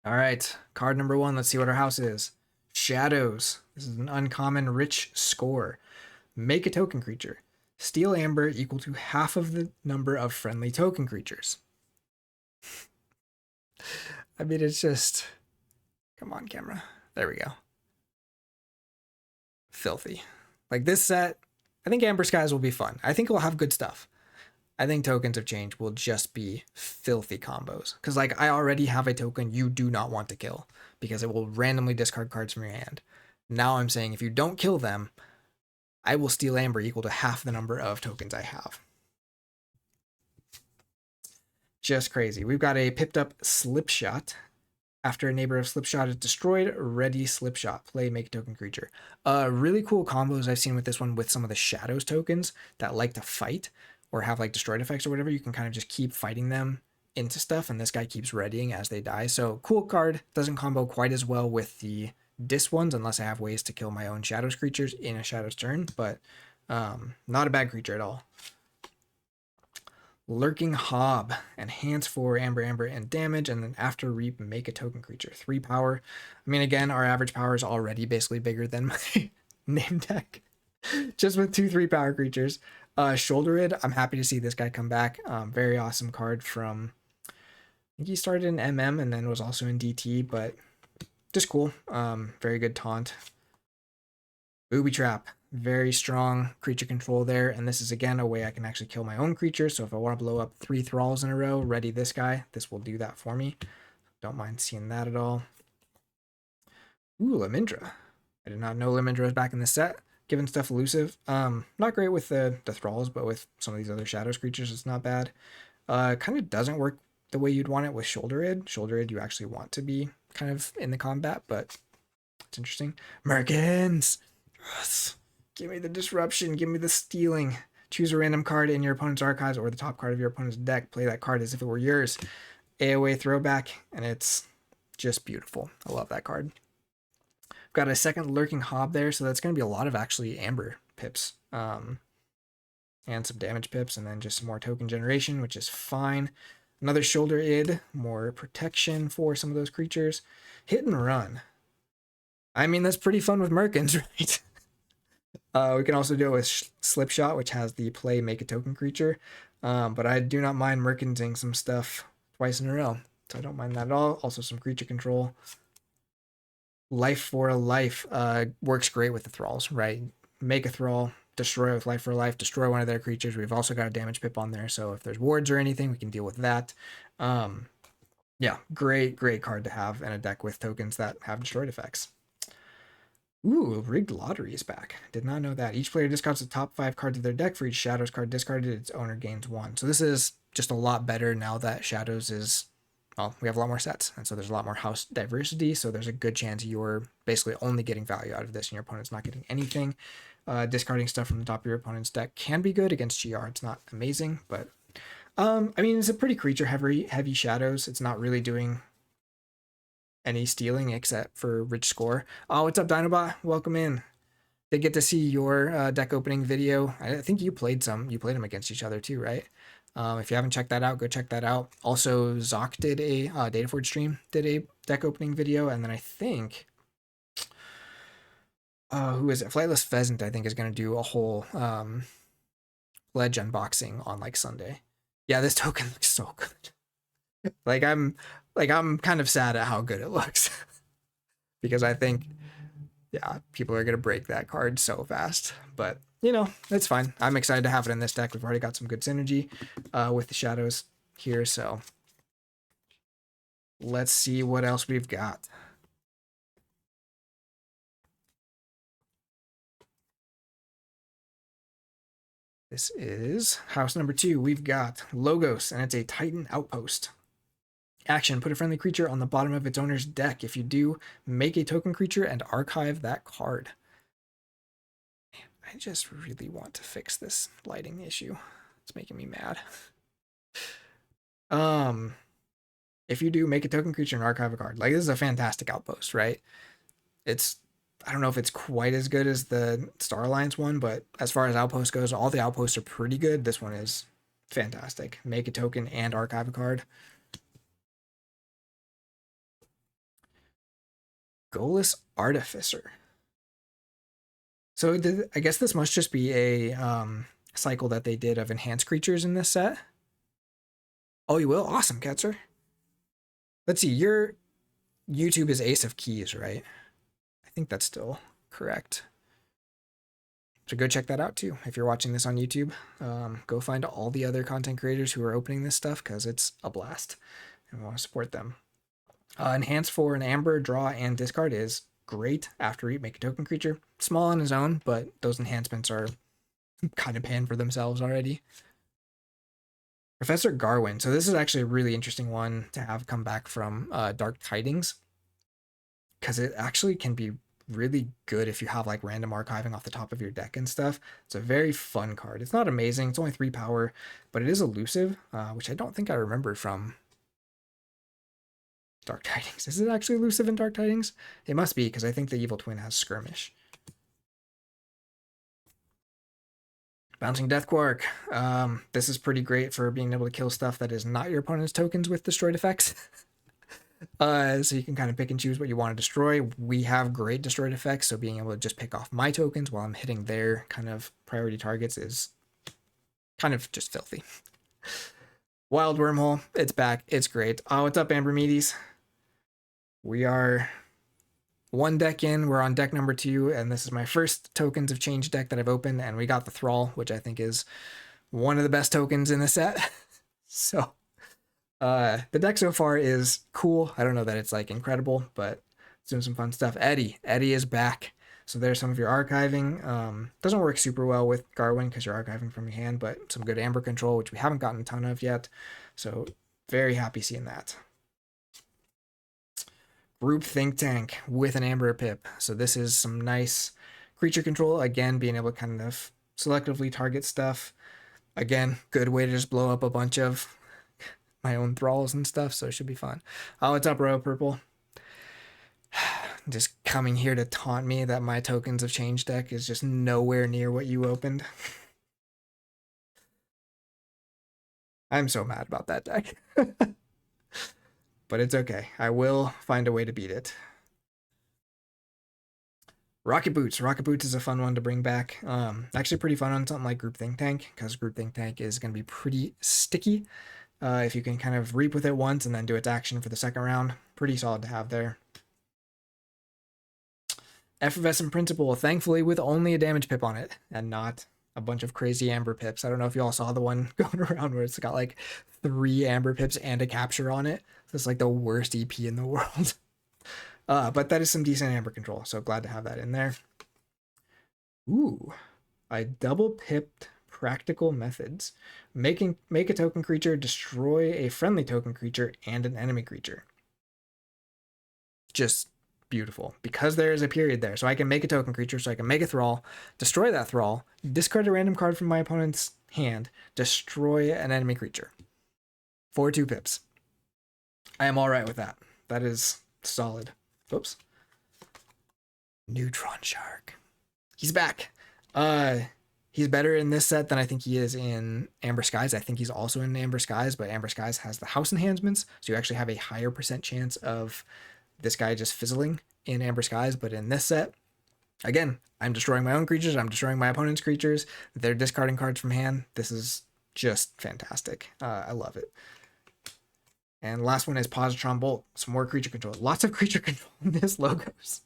All right, card number 1. Let's see what our house is. Shadows. This is an uncommon rich score. Make a token creature. Steal amber equal to half of the number of friendly token creatures. I mean, it's just... Come on, camera. There we go. Filthy. Like this set, I think Aember Skies will be fun. I think we'll have good stuff. I think Tokens of Change will just be filthy combos. Because like I already have a token you do not want to kill because it will randomly discard cards from your hand. Now I'm saying if you don't kill them, I will steal amber equal to half the number of tokens I have. Just crazy. We've got a pipped up Slipshot. After a neighbor of Slipshot is destroyed, ready Slipshot. Play, make a token creature. Really cool combos I've seen with this one with some of the Shadows tokens that like to fight or have like destroyed effects or whatever. You can kind of just keep fighting them into stuff, and this guy keeps readying as they die. So cool card. Doesn't combo quite as well with the dis ones unless I have ways to kill my own Shadows creatures in a Shadows turn, but not a bad creature at all. Lurking Hob, enhance for amber, and damage, and then after reap, make a token creature. 3 power. I mean, again, our average power is already basically bigger than my name deck, just with 2 3-power creatures. Shouldered, I'm happy to see this guy come back. Very awesome card from, I think he started in MM and then was also in DT, but just cool. Very good taunt. Booby Trap. Very strong creature control there, and this is again a way I can actually kill my own creature. So if I want to blow up 3 Thralls in a row, ready this guy, this will do that for me. Don't mind seeing that at all. Ooh, Lemindra. I did not know Lemindra was back in the set. Giving stuff elusive. Not great with the Thralls, but with some of these other Shadows creatures, it's not bad. Kind of doesn't work the way you'd want it with Shouldered. Shouldered, you actually want to be kind of in the combat, but it's interesting. Merkins! Yes. Give me the disruption. Give me the stealing. Choose a random card in your opponent's archives or the top card of your opponent's deck. Play that card as if it were yours. AOA throwback, and it's just beautiful. I love that card. I've got a second Lurking Hob there, so that's going to be a lot of actually Amber pips. And some damage pips, and then just some more token generation, which is fine. Another shoulder id, more protection for some of those creatures. Hit and run. I mean, that's pretty fun with Merkins, right? We can also do it with Slip Shot, which has the play make a token creature. But I do not mind Merkinsing some stuff twice in a row. So I don't mind that at all. Also some creature control. Life for a life works great with the thralls, right? Make a thrall, destroy with life for life, destroy one of their creatures. We've also got a damage pip on there, so if there's wards or anything, we can deal with that. Yeah, great card to have in a deck with tokens that have destroyed effects. Ooh, Rigged Lottery is back. Did not know that. Each player discards the top 5 cards of their deck. For each Shadows card discarded, its owner gains 1. So this is just a lot better now that Shadows is, well, we have a lot more sets, and so there's a lot more house diversity, so there's a good chance you're basically only getting value out of this and your opponent's not getting anything. Discarding stuff from the top of your opponent's deck can be good against GR. It's not amazing, but I mean, it's a pretty creature heavy Shadows. It's not really doing any stealing except for rich score. Oh, what's up, Dinobot? Welcome in. Did get to see your deck opening video. I think you played them against each other too, right? If you haven't checked that out, go check that out. Also, Zoc did a Dataforge stream, did a deck opening video, and then I think who is it? Flightless Pheasant, I think, is going to do a whole ledge unboxing on like Sunday. Yeah, this token looks so good. I'm kind of sad at how good it looks because I think, yeah, people are going to break that card so fast, but you know, it's fine. I'm excited to have it in this deck. We've already got some good synergy with the Shadows here, so let's see what else we've got. This is house number 2. We've got Logos, and it's a Titan Outpost. Action, put a friendly creature on the bottom of its owner's deck. If you do, make a token creature and archive that card. Man, I just really want to fix this lighting issue. It's making me mad. If you do, make a token creature and archive a card. Like, this is a fantastic outpost, right? I don't know if it's quite as good as the Star Alliance one, but as far as outpost goes, all the outposts are pretty good. This one is fantastic. Make a token and archive a card. Goalless Artificer. So I guess this must just be a cycle that they did of enhanced creatures in this set. Oh, you will? Awesome, Ketzer. Let's see, your YouTube is Ace of Keys, right? I think that's still correct. So go check that out too. If you're watching this on YouTube, go find all the other content creators who are opening this stuff because it's a blast and we want to support them. Enhance for an Aember, draw, and discard is great after you make a token creature. Small on his own, but those enhancements are kind of paying for themselves already. Professor Garwin. So this is actually a really interesting one to have come back from Dark Tidings, because it actually can be really good if you have like random archiving off the top of your deck and stuff. It's a very fun card. It's not amazing. It's only 3 power, but it is elusive, which I don't think I remember from Dark Tidings. Is it actually elusive in Dark Tidings? It must be, because I think the Evil Twin has Skirmish. Bouncing Death Quark. This is pretty great for being able to kill stuff that is not your opponent's tokens with destroyed effects. So you can kind of pick and choose what you want to destroy. We have great destroyed effects, so being able to just pick off my tokens while I'm hitting their kind of priority targets is kind of just filthy. Wild Wormhole, it's back. It's great. Oh, what's up, Aember Meaties? We are 1 deck in. We're on deck number 2, and this is my first Tokens of Change deck that I've opened, and we got the Thrall, which I think is one of the best tokens in the set. So the deck so far is cool. I don't know that it's like incredible, but it's doing some fun stuff. Eddie is back. So there's some of your archiving. Doesn't work super well with Garwin because you're archiving from your hand, but some good Amber control, which we haven't gotten a ton of yet. So very happy seeing that. Group Think Tank with an Amber Pip. So this is some nice creature control. Again, being able to kind of selectively target stuff. Again, good way to just blow up a bunch of my own thralls and stuff, so it should be fun. Oh, what's up, Royal Purple? Just coming here to taunt me that my Tokens of Change deck is just nowhere near what you opened. I'm so mad about that deck. But it's okay. I will find a way to beat it. Rocket Boots. Rocket Boots is a fun one to bring back. Actually pretty fun on something like Group Think Tank, because Group Think Tank is going to be pretty sticky. If you can kind of reap with it once and then do its action for the second round, pretty solid to have there. Effervescent Principle, thankfully with only a damage pip on it and not a bunch of crazy Amber pips. I don't know if you all saw the one going around where it's got like 3 Amber pips and a capture on it. So it's like the worst EP in the world. But that is some decent Amber control, so glad to have that in there. Ooh, I double pipped Practical Methods. Make a token creature, destroy a friendly token creature and an enemy creature. Just beautiful, because there is a period there. So I can make a token creature, so I can make a Thrall, destroy that Thrall, discard a random card from my opponent's hand, destroy an enemy creature. For 2 pips. I am all right with that. That is solid. Oops. Neutron Shark. He's back. He's better in this set than I think he is in Aember Skies. I think he's also in Aember Skies, but Aember Skies has the house enhancements, so you actually have a higher % chance of this guy just fizzling in Aember Skies. But in this set, again, I'm destroying my own creatures, I'm destroying my opponent's creatures, they're discarding cards from hand. This is just fantastic. I love it. And last one is Positron Bolt. Some more creature control. Lots of creature control in this logos.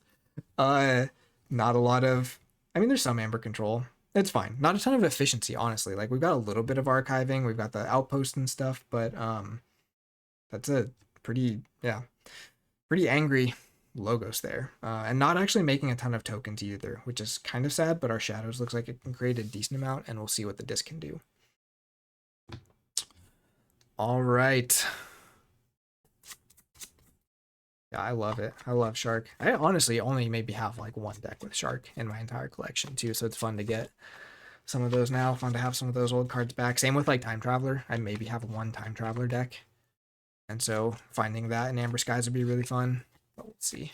Not a lot of... I mean, there's some Amber control. It's fine. Not a ton of efficiency, honestly. Like, we've got a little bit of archiving. We've got the outpost and stuff, but that's a pretty, pretty angry logos there. And not actually making a ton of tokens either, which is kind of sad, but our Shadows looks like it can create a decent amount, and we'll see what the disc can do. All right. Yeah, I love it. I love Shark. I honestly only maybe have like 1 deck with Shark in my entire collection too, so it's fun to get some of those now. Fun to have some of those old cards back. Same with like Time Traveler. I maybe have 1 Time Traveler deck, and so finding that in Aember Skies would be really fun. But let's see.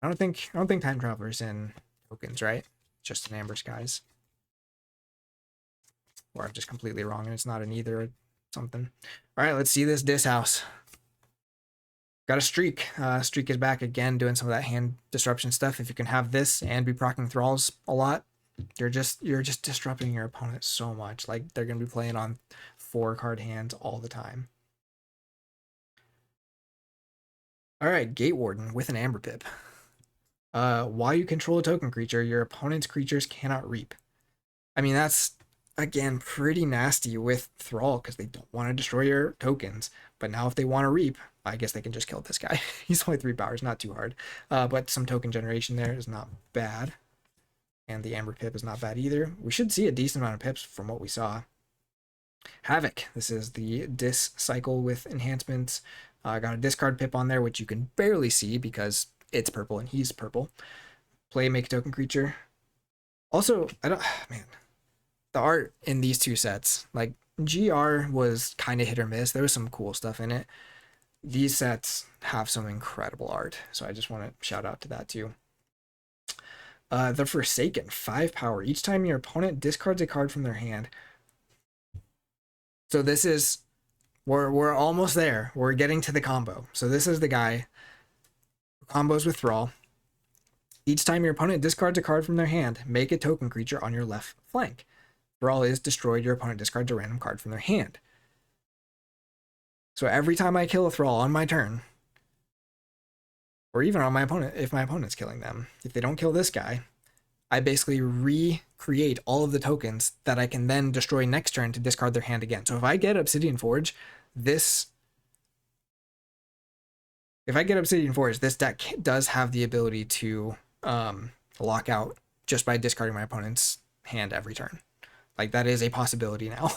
I don't think Time Traveler's in tokens, right? Just in Aember Skies. Or I'm just completely wrong and it's not in either or something. All right, let's see this Dis House. Got a Streak. Streak is back again, doing some of that hand disruption stuff. If you can have this and be proccing Thralls a lot, you're just disrupting your opponent so much. Like, they're gonna be playing on 4-card hands all the time. All right, Gate Warden with an Amber Pip. While you control a token creature, your opponent's creatures cannot reap. I mean, that's again pretty nasty with Thrall because they don't want to destroy your tokens. But now if they want to reap, I guess they can just kill this guy. He's only 3 powers, not too hard. But some token generation there is not bad. And the Amber Pip is not bad either. We should see a decent amount of pips from what we saw. Havoc. This is the Dis cycle with enhancements. Got a discard pip on there, which you can barely see because it's purple and he's purple. Play, make a token creature. Also, man, the art in these 2 sets, like GR was kind of hit or miss. There was some cool stuff in it. These sets have some incredible art, so I just want to shout out to that too. The Forsaken, 5 power. Each time your opponent discards a card from their hand. So this is, we're almost there. We're getting to the combo. So this is the guy who combos with Thrall. Each time your opponent discards a card from their hand, make a token creature on your left flank. Thrall is destroyed, your opponent discards a random card from their hand. So every time I kill a Thrall on my turn, or even on my opponent, if my opponent's killing them, if they don't kill this guy, I basically recreate all of the tokens that I can then destroy next turn to discard their hand again. So if I get Obsidian Forge, this deck does have the ability to lock out just by discarding my opponent's hand every turn. Like, that is a possibility now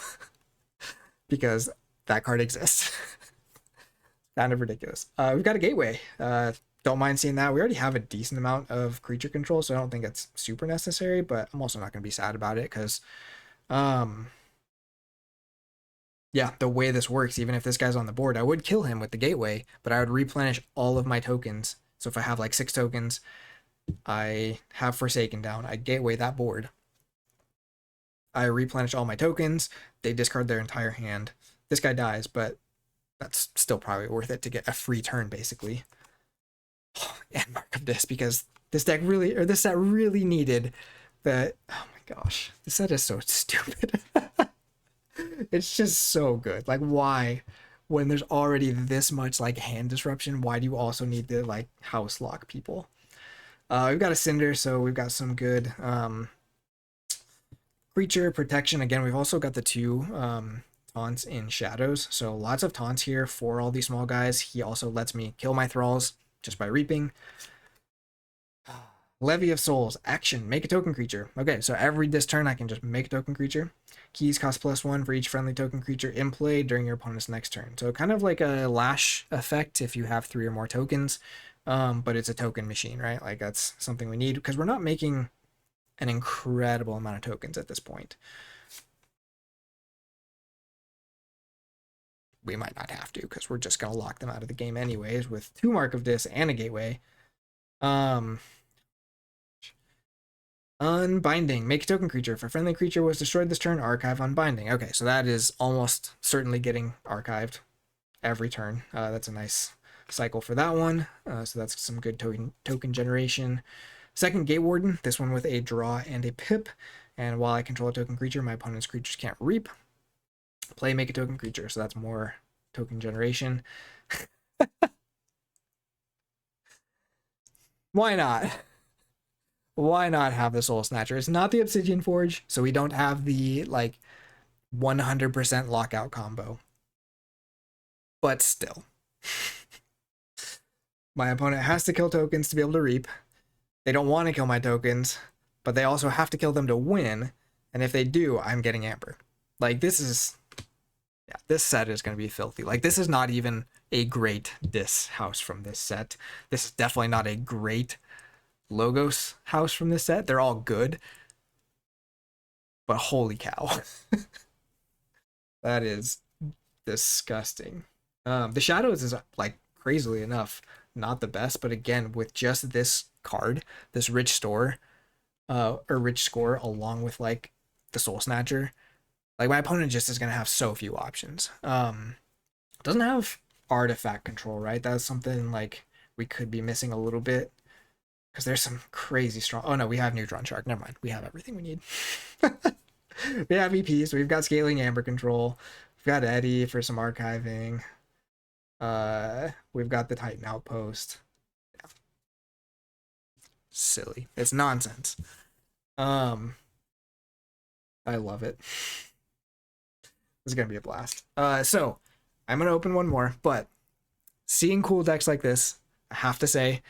because that card exists. Kind of ridiculous. We've got a Gateway. Don't mind seeing that. We already have a decent amount of creature control, so I don't think it's super necessary, but I'm also not going to be sad about it because, yeah, the way this works, even if this guy's on the board, I would kill him with the Gateway, but I would replenish all of my tokens. So if I have like 6 tokens, I have Forsaken down, I Gateway that board. I replenish all my tokens, they discard their entire hand, this guy dies, but that's still probably worth it to get a free turn, basically. And Mark of this, because this deck really, or this set really needed the, oh my gosh, this set is so stupid. It's just so good. Like, why, when there's already this much like hand disruption, why do you also need to like house lock people? We've got a Cinder, so we've got some good creature protection. Again, we've also got the 2 taunts in shadows, so lots of taunts here for all these small guys. He also lets me kill my thralls just by reaping. Levy of Souls, action, make a token creature. Okay, so every this turn I can just make a token creature. Keys cost +1 for each friendly token creature in play during your opponent's next turn. So kind of like a Lash effect if you have 3 or more tokens, but it's a token machine, right? Like that's something we need because we're not making an incredible amount of tokens at this point. We might not have to because we're just going to lock them out of the game anyways with 2 Mark of Dis and a Gateway. Unbinding. Make a token creature. If a friendly creature was destroyed this turn, archive Unbinding. Okay, so that is almost certainly getting archived every turn. That's a nice cycle for that one. So that's some good token generation. Second, Gate Warden. This one with a draw and a pip. And while I control a token creature, my opponent's creatures can't reap. Play, make a token creature. So that's more token generation. Why not? Why not have the Soul Snatcher? It's not the Obsidian Forge, so we don't have the like 100% lockout combo. But still. My opponent has to kill tokens to be able to reap. They don't want to kill my tokens, but they also have to kill them to win. And if they do, I'm getting Aember. Like this is, yeah, this set is going to be filthy. Like this is not even a great Dis house from this set. This is definitely not a great Logos house from this set. They're all good, but holy cow. That is disgusting. The Shadows is like crazily enough not the best, but again with just this card, this rich store or rich score along with like the Soul Snatcher, like my opponent just is going to have so few options. Doesn't have artifact control, right? That's something like we could be missing a little bit. Because there's some crazy strong... Oh, no, we have Neutron Shark. Never mind. We have everything we need. We have EP, so we've got Scaling Amber Control. We've got Eddie for some archiving. We've got the Titan Outpost. Yeah. Silly. It's nonsense. I love it. This is going to be a blast. So, I'm going to open one more, but seeing cool decks like this, I have to say...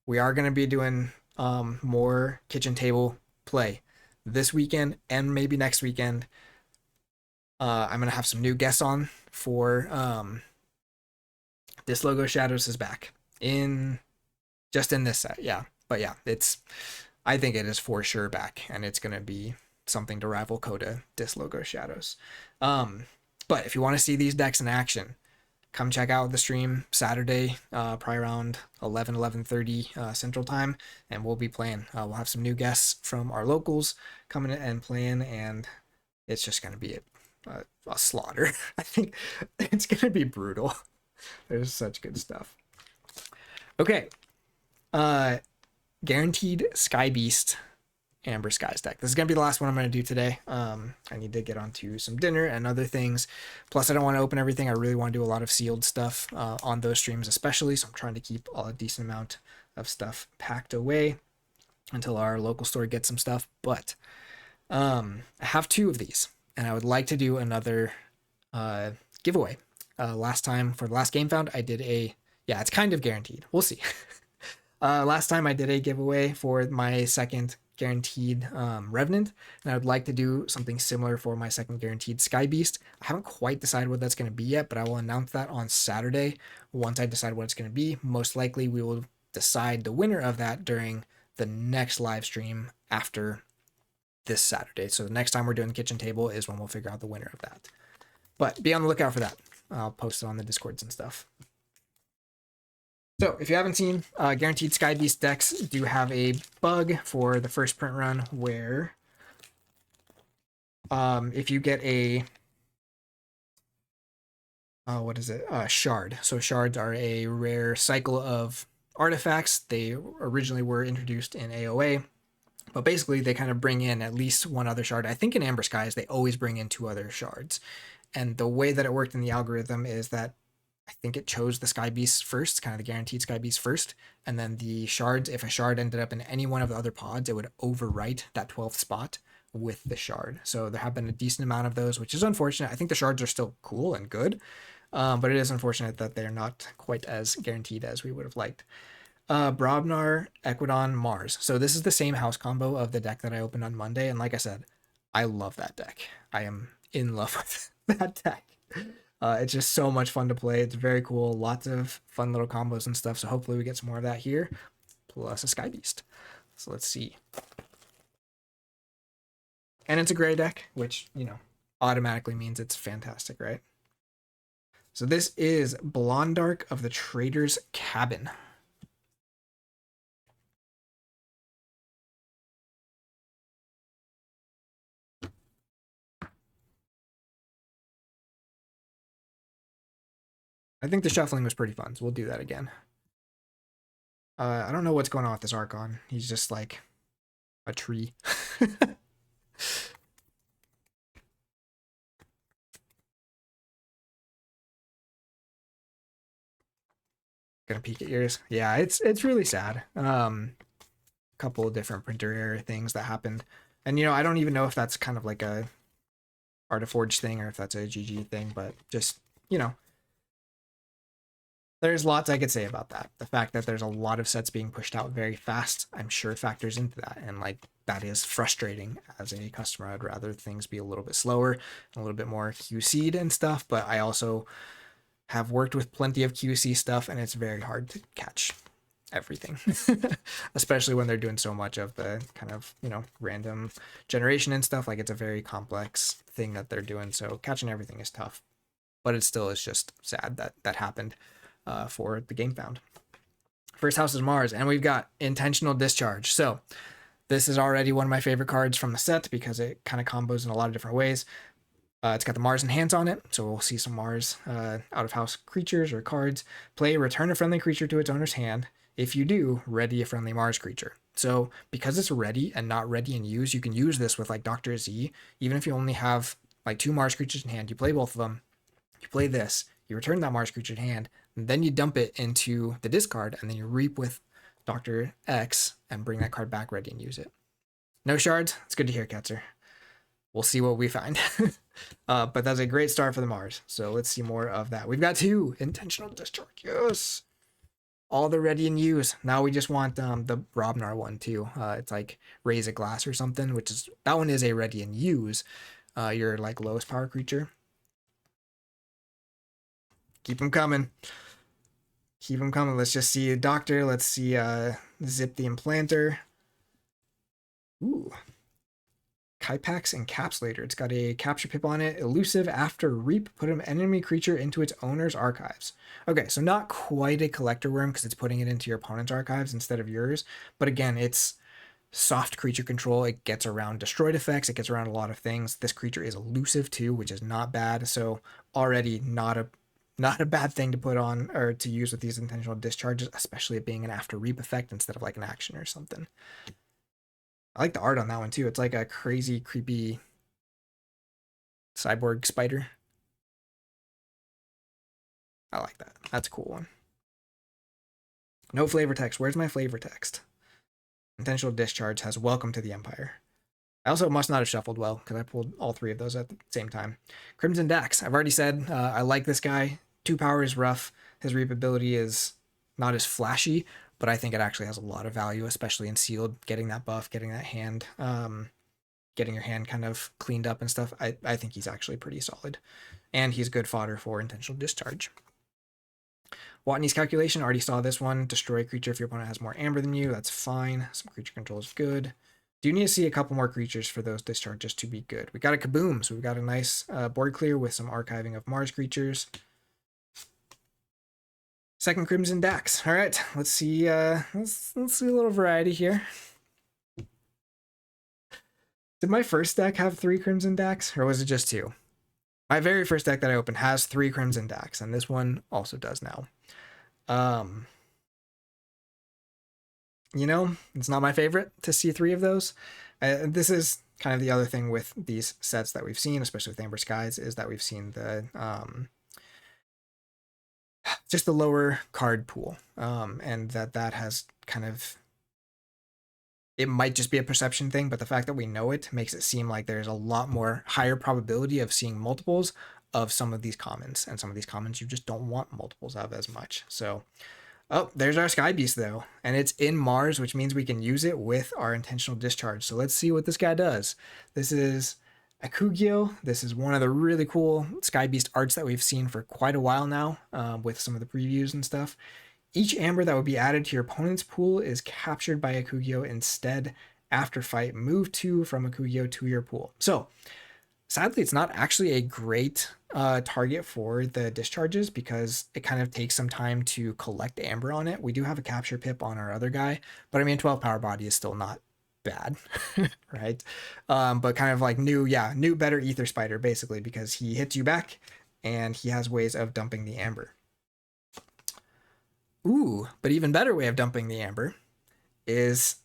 We are going to be doing more kitchen table play this weekend and maybe next weekend. I'm going to have some new guests on for this Logo Shadows is back in just in this set. Yeah. But yeah, I think it is for sure back and it's going to be something to rival Coda Dis Logo Shadows. But if you want to see these decks in action, come check out the stream Saturday, probably around 11:30 Central Time, and we'll be playing. We'll have some new guests from our locals coming in and playing, and it's just going to be a slaughter. I think it's going to be brutal. There's such good stuff. Okay. Guaranteed Skybeast Aember Skies deck. This is going to be the last one I'm going to do today. I need to get onto some dinner and other things. Plus, I don't want to open everything. I really want to do a lot of sealed stuff on those streams especially, so I'm trying to keep a decent amount of stuff packed away until our local store gets some stuff. But I have 2 of these, and I would like to do another giveaway. Last time, for the last Game Found, I did yeah, it's kind of guaranteed. We'll see. Last time I did a giveaway for my second guaranteed Revenant, and I would like to do something similar for my second guaranteed Sky Beast. I haven't quite decided what that's going to be yet, but I will announce that on Saturday once I decide what it's going to be. Most likely we will decide the winner of that during the next live stream after this Saturday. So the next time we're doing the kitchen table is when we'll figure out the winner of that. But be on the lookout for that. I'll post it on the Discords and stuff. So if you haven't seen, Guaranteed Sky Beast decks do have a bug for the first print run where if you get a what is it? Shard. So shards are a rare cycle of artifacts. They originally were introduced in AOA, but basically they kind of bring in at least one other shard. I think in Aember Skies they always bring in two other shards. And the way that it worked in the algorithm is that I think it chose the Sky Beasts first, kind of the guaranteed Sky Beasts first, and then the shards, if a shard ended up in any one of the other pods, it would overwrite that 12th spot with the shard. So there have been a decent amount of those, which is unfortunate. I think the shards are still cool and good, but it is unfortunate that they're not quite as guaranteed as we would have liked. Brobnar, Equidon, Mars. So this is the same house combo of the deck that I opened on Monday, and like I said, I love that deck. I am in love with that deck. It's just so much fun to play. It's very cool. Lots of fun little combos and stuff. So hopefully we get some more of that here. Plus a Sky Beast. So let's see. And it's a gray deck, which, you know, automatically means it's fantastic, right? So this is Blondark of the Trader's Cabin. I think the shuffling was pretty fun, so we'll do that again. I don't know what's going on with this Archon. He's just like a tree. Gonna peek at yours. Yeah, it's really sad. Couple of different printer error things that happened, and you know I don't even know if that's kind of like a Artiforge thing or if that's a GG thing, but just, you know, there's lots I could say about that. The fact that there's a lot of sets being pushed out very fast, I'm sure factors into that, and like that is frustrating as a customer. I'd rather things be a little bit slower, a little bit more QC'd and stuff, but I also have worked with plenty of QC stuff, and it's very hard to catch everything, especially when they're doing so much of the kind of, you know, random generation and stuff. Like it's a very complex thing that they're doing, so catching everything is tough, but it still is just sad that that happened for the game found. First house is Mars, and we've got Intentional Discharge. So this is already one of my favorite cards from the set because it kind of combos in a lot of different ways. It's got the Mars Enhance on it, so we'll see some Mars out-of-house creatures or cards. Play, return a friendly creature to its owner's hand. If you do, ready a friendly Mars creature. So because it's ready and not ready in use, you can use this with like Dr. Z. Even if you only have like 2 Mars creatures in hand, you play both of them. You play this, you return that Mars creature in hand, and then you dump it into the discard, and then you reap with Dr. X and bring that card back ready and use it. No shards? It's good to hear, Ketzer. We'll see what we find. But that's a great start for the Mars. So let's see more of that. We've got 2 Intentional Discharge. Yes. All the ready and use. Now we just want the Brobnar one too. It's like Raise a Glass or something, which is, that one is a ready and use. Your like lowest power creature. Keep them coming. Keep them coming. Let's just see a Doctor. Let's see Zip the Implanter. Ooh. Kaipax Encapsulator. It's got a capture pip on it. Elusive. After reap, put an enemy creature into its owner's archives. Okay, so not quite a collector worm because it's putting it into your opponent's archives instead of yours. But again, it's soft creature control. It gets around destroyed effects. It gets around a lot of things. This creature is elusive too, which is not bad. So already not a bad thing to put on or to use with these intentional discharges, especially it being an after reap effect instead of like an action or something. I like the art on that one too. It's like a crazy, creepy cyborg spider. I like that. That's a cool one. No flavor text. Where's my flavor text? Intentional Discharge has Welcome to the Empire. I also must not have shuffled well because I pulled all 3 of those at the same time. Crimson Dax. I've already said I like this guy. 2 power is rough. His reap ability is not as flashy, but I think it actually has a lot of value, especially in sealed, getting that buff, getting that hand, getting your hand kind of cleaned up and stuff. I think he's actually pretty solid, and he's good fodder for Intentional Discharge. Watney's Calculation, already saw this one. Destroy a creature if your opponent has more amber than you. That's fine. Some creature control is good. Do need to see a couple more creatures for those discharges to be good. We got a Kaboom, so we've got a nice board clear with some archiving of Mars creatures. Second Crimson Dax. All right, let's see. Let's see a little variety here. Did my first deck have 3 Crimson Dax, or was it just 2? My very first deck that I opened has 3 Crimson decks, and this one also does now. You know, it's not my favorite to see 3 of those. This is kind of the other thing with these sets that we've seen, especially with Aember Skies, is that we've seen the just the lower card pool, and that has kind of, it might just be a perception thing, but the fact that we know it makes it seem like there's a lot more higher probability of seeing multiples of some of these commons, and some of these commons you just don't want multiples of as much. So, oh, there's our Sky Beast though, and it's in Mars, which means we can use it with our intentional discharge. So let's see what this guy does. This is Akugio. This is one of the really cool Sky Beast arts that we've seen for quite a while now, with some of the previews and stuff. Each amber that would be added to your opponent's pool is captured by Akugio instead after fight. Move 2 from Akugio to your pool. So sadly, it's not actually a great target for the discharges because it kind of takes some time to collect amber on it. We do have a capture pip on our other guy, but I mean, 12 power body is still not bad, right? But kind of like new better ether spider basically, because he hits you back and he has ways of dumping the amber. Ooh, but even better way of dumping the amber is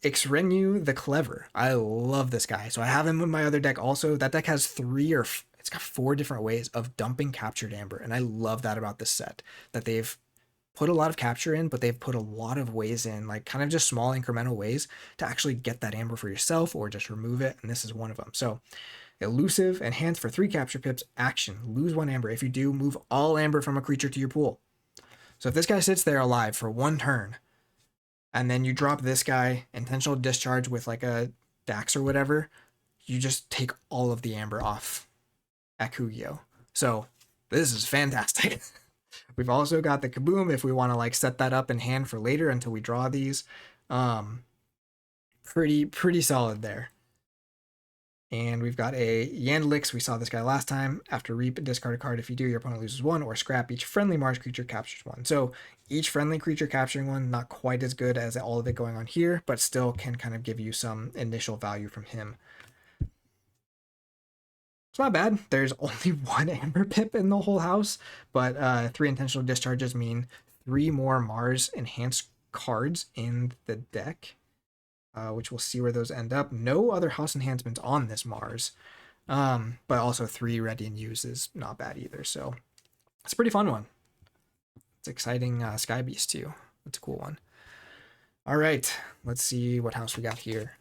Ixrenyu the Clever. I love this guy. So I have him in my other deck also. That deck has it's got 4 different ways of dumping captured amber. And I love that about this set, that they've put a lot of capture in, but they've put a lot of ways in, like kind of just small incremental ways to actually get that amber for yourself or just remove it. And this is one of them. So elusive, enhance for 3 capture pips, action, lose 1 amber. If you do, move all amber from a creature to your pool. So if this guy sits there alive for 1 turn, and then you drop this guy, intentional discharge with like a Dax or whatever, you just take all of the amber off Akugio. So this is fantastic. We've also got the Kaboom if we want to like set that up in hand for later until we draw these. Pretty solid there. And we've got a Yandlix. We saw this guy last time. After Reap, discard a card. If you do, your opponent loses 1, or scrap. Each friendly Mars creature captures 1. So each friendly creature capturing 1, not quite as good as all of it going on here, but still can kind of give you some initial value from him. It's not bad. There's only 1 Amber Pip in the whole house, but 3 intentional discharges mean 3 more Mars enhanced cards in the deck. Which we'll see where those end up. No other house enhancements on this Mars, but also 3 ready and use is not bad either. So it's a pretty fun one. It's exciting. Sky Beast too. That's a cool one. All right, let's see what house we got here.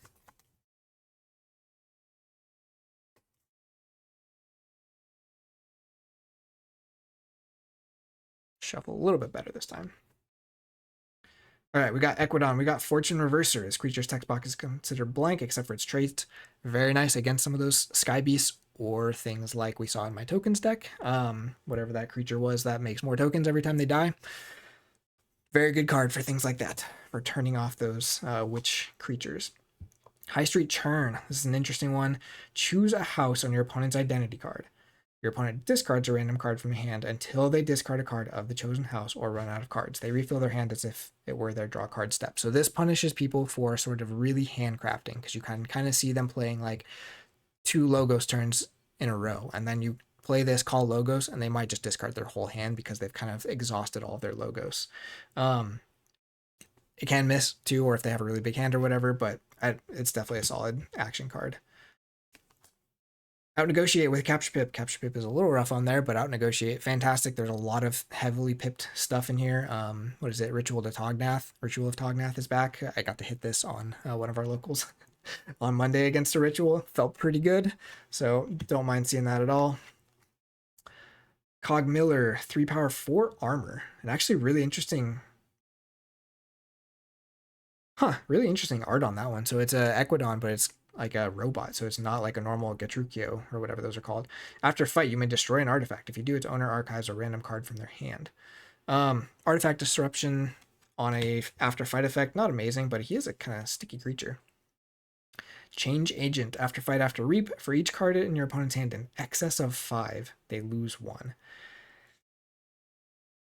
Shuffle a little bit better this time. All right, we got Equidon. We got Fortune Reverser. This creature's text box is considered blank except for its traits. Very nice against some of those Sky Beasts or things like we saw in my tokens deck. Whatever that creature was that makes more tokens every time they die. Very good card for things like that, for turning off those witch creatures. High Street Churn. This is an interesting one. Choose a house on your opponent's identity card. Your opponent discards a random card from your hand until they discard a card of the chosen house or run out of cards. They refill their hand as if it were their draw card step. So this punishes people for sort of really handcrafting, because you can kind of see them playing like 2 Logos turns in a row. And then you play this, call Logos, and they might just discard their whole hand because they've kind of exhausted all of their Logos. It can miss too, or if they have a really big hand or whatever, but it's definitely a solid action card. Out-negotiate with Capture Pip. Capture Pip is a little rough on there, but out-negotiate, fantastic. There's a lot of heavily pipped stuff in here. What is it? Ritual of Tognath is back. I got to hit this on one of our locals on Monday against a Ritual. Felt pretty good, so don't mind seeing that at all. Cog Miller, 3 power, 4 armor. And actually really interesting... really interesting art on that one. So it's a Equidon, but it's like a robot, so it's not like a normal Gatrukio or whatever those are called. After fight, you may destroy an artifact. If you do, its owner archives a random card from their hand. Artifact disruption on a after fight effect, not amazing, but he is a kind of sticky creature. Change agent. After fight, after reap, for each card in your opponent's hand in excess of 5, they lose 1.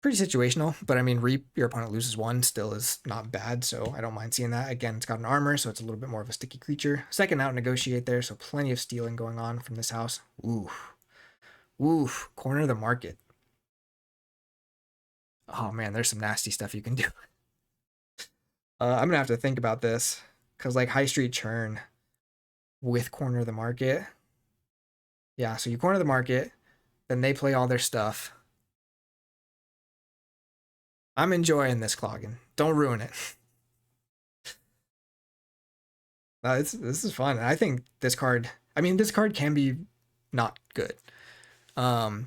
Pretty situational, but I mean, reap, your opponent loses 1, still is not bad, so I don't mind seeing that. Again, it's got an armor, so it's a little bit more of a sticky creature. Second out, negotiate there, so plenty of stealing going on from this house. Ooh. Oof, corner the market. Oh man, there's some nasty stuff you can do. I'm gonna have to think about this because like high street churn with corner the market. Yeah, so you corner the market, then they play all their stuff. I'm enjoying this clogging. Don't ruin it. This is fun. I think this card. I mean, this card can be not good.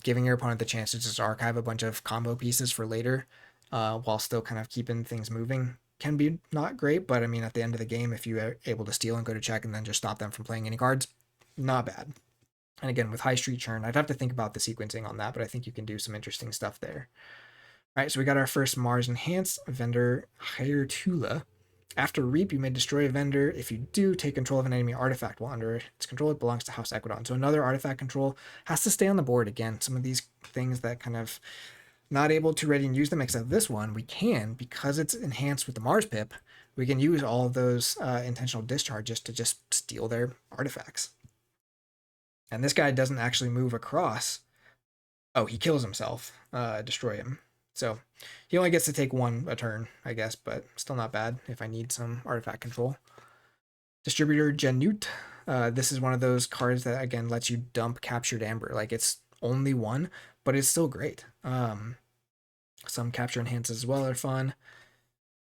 Giving your opponent the chance to just archive a bunch of combo pieces for later, while still kind of keeping things moving, can be not great. But I mean, at the end of the game, if you're able to steal and go to check and then just stop them from playing any cards, not bad. And again, with high street churn, I'd have to think about the sequencing on that, but I think you can do some interesting stuff there. All right, so we got our first Mars Enhanced vendor, Hyrtula. After Reap, you may destroy a vendor. If you do, take control of an enemy artifact while under its control. It belongs to House Equidon. So another artifact control has to stay on the board. Again, some of these things that kind of not able to ready and use them, except this one, we can, because it's enhanced with the Mars pip, we can use all of those intentional discharges to just steal their artifacts. And this guy doesn't actually move across. Oh, he kills himself. Destroy him. So he only gets to take one a turn, I guess, but still not bad if I need some artifact control. Distributor Janute. This is one of those cards that, again, lets you dump captured Amber. Like, it's only one, but it's still great. Some capture enhances as well are fun.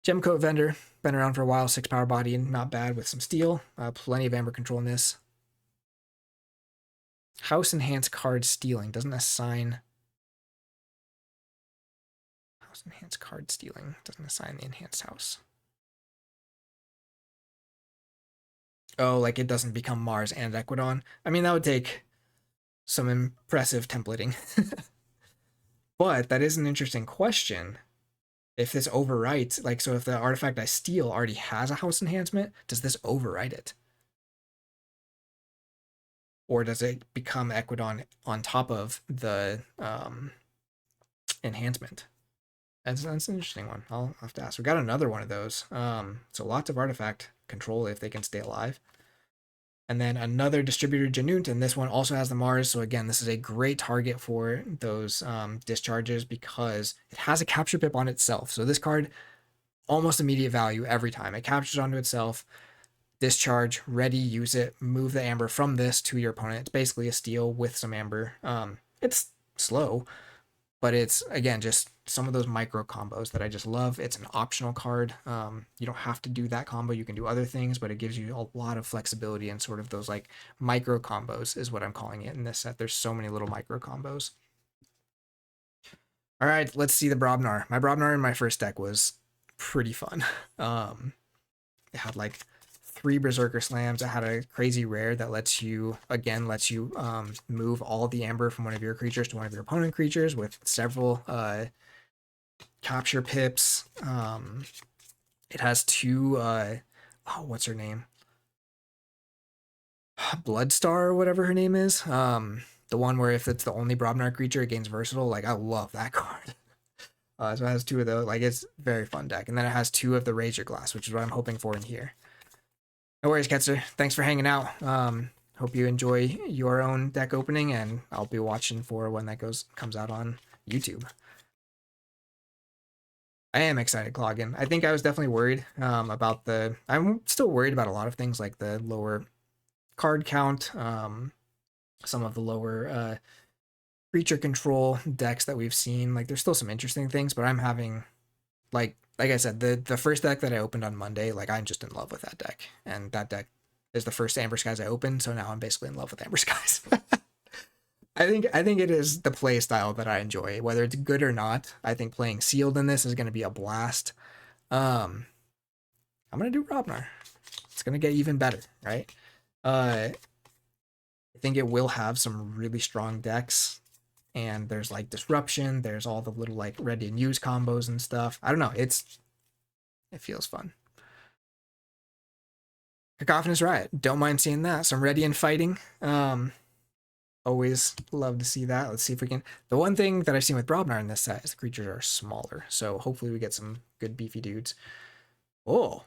Gemcoat Vendor. Been around for a while. 6 power body, not bad with some steel. Plenty of Amber control in this. House Enhanced card stealing. Doesn't assign... Enhanced card stealing doesn't assign the enhanced house. Oh, like it doesn't become Mars and Equidon. I mean, that would take some impressive templating. But that is an interesting question. If this overwrites, like, so if the artifact I steal already has a house enhancement, does this overwrite it? Or does it become Equidon on top of the enhancement? That's an interesting one. I'll have to ask. We got another one of those. So lots of artifact control if they can stay alive. And then another distributor Janute, and this one also has the Mars. So again, this is a great target for those discharges because it has a capture pip on itself. So this card, almost immediate value every time. It captures onto itself, discharge, ready, use it, move the Amber from this to your opponent. It's basically a steal with some Amber. It's slow, but it's, again, just some of those micro combos that I just love. It's an optional card. You don't have to do that combo. You can do other things, but it gives you a lot of flexibility and sort of those like micro combos is what I'm calling it in this set. There's so many little micro combos. All right, let's see the Brobnar. My Brobnar in my first deck was pretty fun. It had like 3 Berserker Slams. It had a crazy rare that lets you move all the Amber from one of your creatures to one of your opponent creatures with several capture pips. It has 2 what's her name? Bloodstar or whatever her name is. The one where if it's the only Brobnar creature, it gains versatile. Like, I love that card. So it has 2 of those. Like, it's a very fun deck. And then it has 2 of the Razor Glass, which is what I'm hoping for in here. No worries, Ketzer. Thanks for hanging out. Hope you enjoy your own deck opening, and I'll be watching for when that comes out on YouTube. I am excited, Cloggin. I think I was definitely worried about I'm still worried about a lot of things like the lower card count, some of the lower creature control decks that we've seen. Like, there's still some interesting things, but I'm having, like I said, the first deck that I opened on Monday, like, I'm just in love with that deck. And that deck is the first Aember Skies I opened, so now I'm basically in love with Aember Skies. I think it is the play style that I enjoy, whether it's good or not. I think playing sealed in this is going to be a blast. I'm going to do Robnar. It's going to get even better, right? I think it will have some really strong decks, and there's like Disruption, there's all the little like ready and use combos and stuff. I don't know, it feels fun. Cacophonous Riot, don't mind seeing that. Some ready and fighting. Always love to see that. Let's see if we can. The one thing that I've seen with Brobnar in this set is the creatures are smaller, so hopefully we get some good beefy dudes. Oh,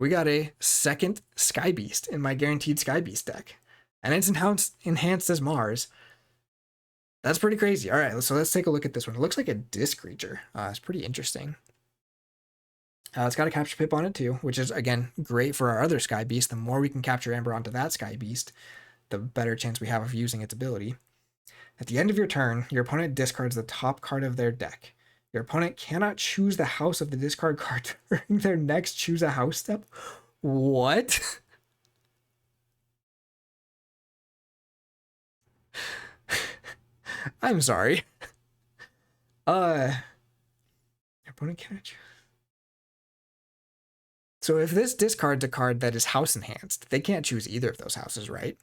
we got a second Skybeast in my guaranteed Skybeast deck, and it's enhanced as Mars. That's pretty crazy. All right, so let's take a look at this one. It looks like a disc creature. It's pretty interesting. It's got a capture pip on it too, which is, again, great for our other Sky Beast. The more we can capture Aember onto that Sky Beast, the better chance we have of using its ability. At the end of your turn, your opponent discards the top card of their deck. Your opponent cannot choose the house of the discard card during their next choose a house step. What? I'm sorry. Your opponent cannot choose. So if this discards a card that is house enhanced, they can't choose either of those houses, right?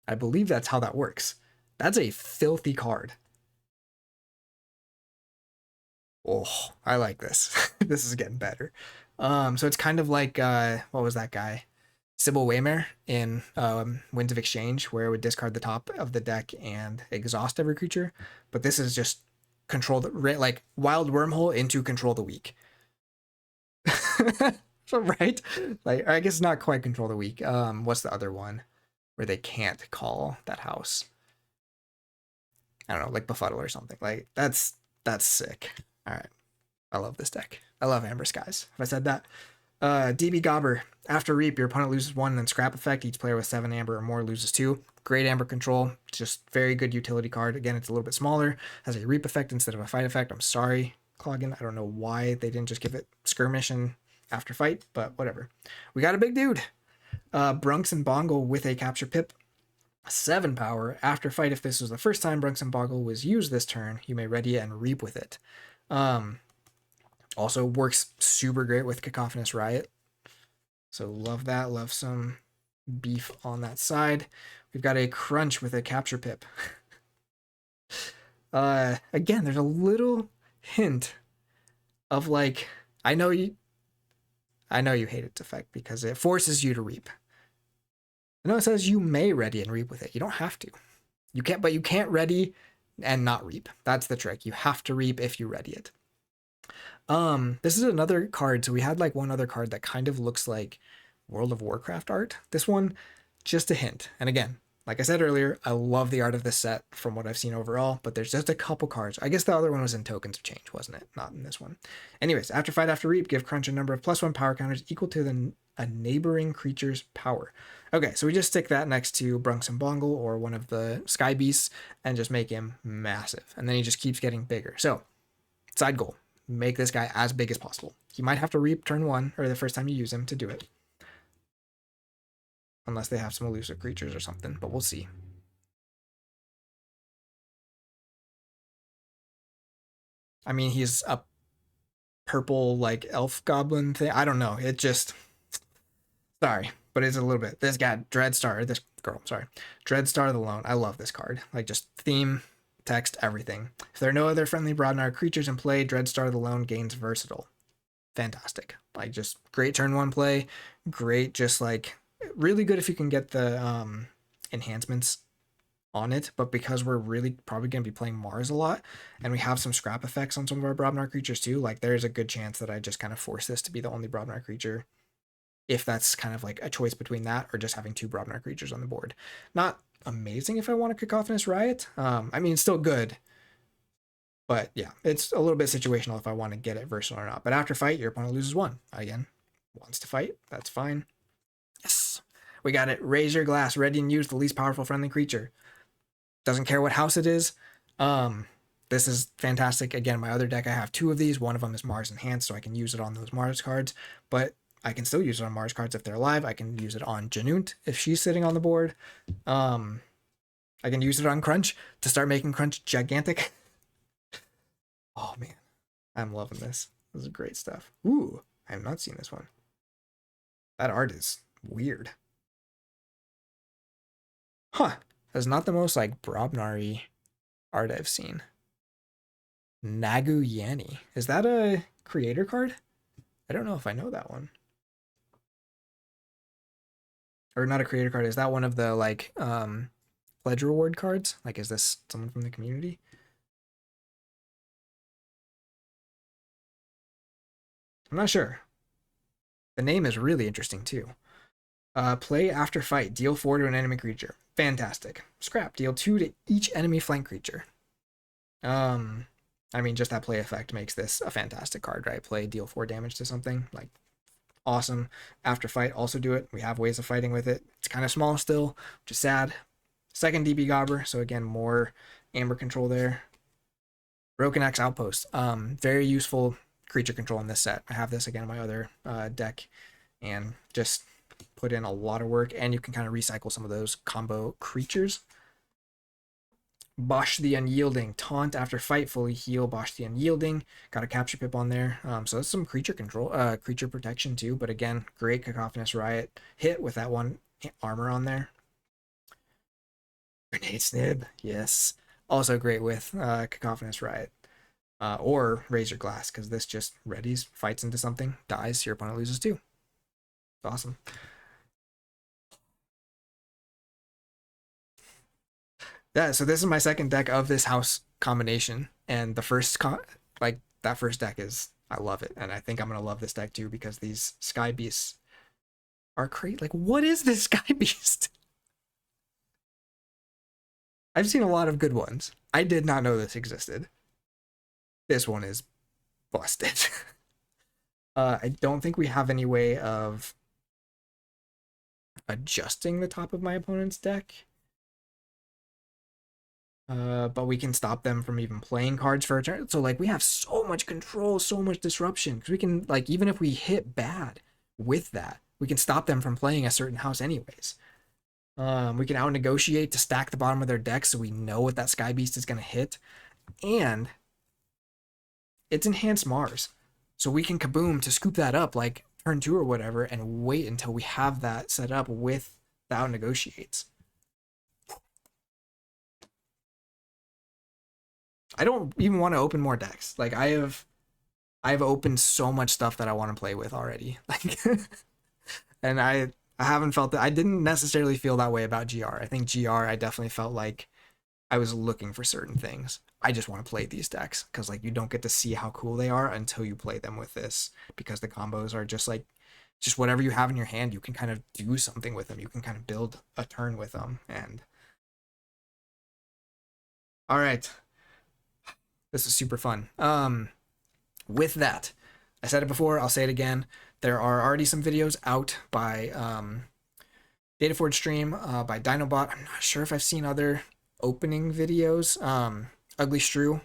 I believe that's how that works. That's a filthy card. Oh, I like this. This is getting better. So it's kind of like what was that guy? Sybil Waymare in Winds of Exchange, where it would discard the top of the deck and exhaust every creature. But this is just control the like wild wormhole into control the weak. So, right? Like, I guess not quite control the weak. What's the other one where they can't call that house? I don't know, like Befuddle or something. Like, that's sick. All right. I love this deck. I love Aember Skies. Have I said that? DB Gobber. After Reap, your opponent loses 1, and then Scrap Effect. Each player with 7 Amber or more loses 2. Great Amber control. Just very good utility card. Again, it's a little bit smaller. Has a Reap effect instead of a Fight effect. I'm sorry, Cloggin. I don't know why they didn't just give it Skirmish and After Fight, but whatever. We got a big dude. Brunks and Bongle with a Capture Pip. 7 power. After Fight, if this was the first time Brunks and Bongle was used this turn, you may ready it and Reap with it. Also works super great with Cacophonous Riot. So love that. Love some beef on that side. We've got a Crunch with a Capture Pip. Again, there's a little hint of like, I know you hate its effect because it forces you to Reap. I know it says you may ready and Reap with it. You don't have to. You can't, but you can't ready and not Reap. That's the trick. You have to Reap if you ready it. This is another card. So we had like one other card that kind of looks like World of Warcraft art. This one, just a hint. And again, like I said earlier, I love the art of this set from what I've seen overall, but there's just a couple cards. I guess the other one was in Tokens of Change, wasn't it? Not in this one. Anyways, after Fight, after Reap, give Crunch a number of +1 power counters equal to a neighboring creature's power. Okay, so we just stick that next to Brunks and Bongle or one of the Sky Beasts and just make him massive. And then he just keeps getting bigger. So, side goal. Make this guy as big as possible. He might have to Reap turn 1 or the first time you use him to do it. Unless they have some elusive creatures or something, but we'll see. I mean, he's a purple, like, elf goblin thing. I don't know. It just... Sorry, but it's a little bit. This guy, Dreadstar, this girl, sorry. Dreadstar the Lone. I love this card. Like, just theme, text, everything. If there are no other friendly Broadnar creatures in play, Dreadstar the Lone gains Versatile. Fantastic. Like, just great turn 1 play. Great, just like... Really good if you can get the enhancements on it, but because we're really probably going to be playing Mars a lot, and we have some scrap effects on some of our Brobnar creatures too, like there's a good chance that I just kind of force this to be the only Brobnar creature, if that's kind of like a choice between that or just having 2 Brobnar creatures on the board. Not amazing if I want a Cacophonous Riot. I mean, it's still good, but yeah, it's a little bit situational if I want to get it versatile or not. But after Fight, your opponent loses 1. Again, wants to fight, that's fine. Yes, we got it. Raise your glass. Ready and use the least powerful friendly creature. Doesn't care what house it is. This is fantastic. Again, my other deck, I have 2 of these. One of them is Mars Enhanced, so I can use it on those Mars cards. But I can still use it on Mars cards if they're alive. I can use it on Janunt if she's sitting on the board. I can use it on Crunch to start making Crunch gigantic. Oh, man. I'm loving this. This is great stuff. Ooh, I have not seen this one. That art is weird. Huh. That's not the most like Brobnar-y art I've seen. Nagu Yanni. Is that a creator card? I don't know if I know that one. Or not a creator card. Is that one of the like pledge reward cards? Like, is this someone from the community? I'm not sure. The name is really interesting too. Play after fight. Deal 4 to an enemy creature. Fantastic. Scrap. Deal 2 to each enemy flank creature. I mean, just that play effect makes this a fantastic card, right? Play, deal 4 damage to something. Like, awesome. After fight, also do it. We have ways of fighting with it. It's kind of small still, which is sad. Second DB Gobber. So again, more Aember control there. Broken Axe Outpost. Very useful creature control in this set. I have this again in my other deck. And just put in a lot of work, and you can kind of recycle some of those combo creatures. Bosh the Unyielding. Taunt after fight, fully heal, Bosh the Unyielding. Got a capture pip on there. So that's some creature control, creature protection too. But again, great Cacophonous Riot hit with that one armor on there. Grenade Snib, yes. Also great with Cacophonous Riot. Or Razor Glass, because this just readies, fights into something, dies, your opponent loses too. Awesome. Yeah, so this is my second deck of this house combination, and the first like that first deck is, I love it, and I think I'm gonna love this deck too because these Sky Beasts are great. Like, what is this Sky Beast? I've seen a lot of good ones. I did not know this existed. This one is busted. I don't think we have any way of adjusting the top of my opponent's deck. But we can stop them from even playing cards for a turn. So, like, we have so much control, so much disruption. Because we can, like, even if we hit bad with that, we can stop them from playing a certain house anyways. We can out-negotiate to stack the bottom of their deck so we know what that Sky Beast is going to hit. And it's Enhanced Mars. So we can kaboom to scoop that up, like, turn 2 or whatever, and wait until we have that set up with the out-negotiates. I don't even want to open more decks. Like, I've opened so much stuff that I want to play with already. Like, and I haven't felt that. I didn't necessarily feel that way about GR. I think GR, I definitely felt like I was looking for certain things. I just want to play these decks because, like, you don't get to see how cool they are until you play them with this, because the combos are just like, just whatever you have in your hand, you can kind of do something with them. You can kind of build a turn with them. And all right. This is super fun. With that, I said it before, I'll say it again. There are already some videos out by Dataforge stream, by Dinobot. I'm not sure if I've seen other opening videos. Ugly Strew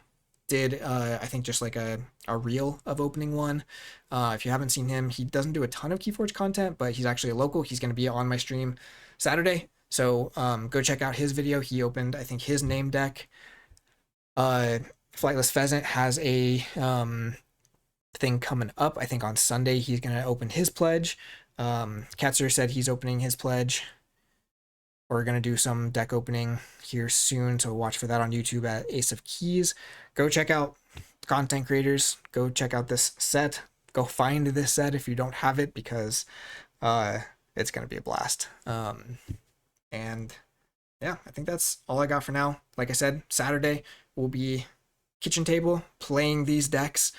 did, I think, just like a reel of opening one. If you haven't seen him, he doesn't do a ton of Keyforge content, but he's actually a local. He's going to be on my stream Saturday. So go check out his video. He opened, I think, his name deck. Flightless Pheasant has a thing coming up. I think on Sunday he's going to open his pledge. Katzer said he's opening his pledge. We're going to do some deck opening here soon, so watch for that on YouTube at Ace of Keys. Go check out content creators. Go check out this set. Go find this set if you don't have it, because it's going to be a blast. And yeah, I think that's all I got for now. Like I said, Saturday will be kitchen table playing these decks.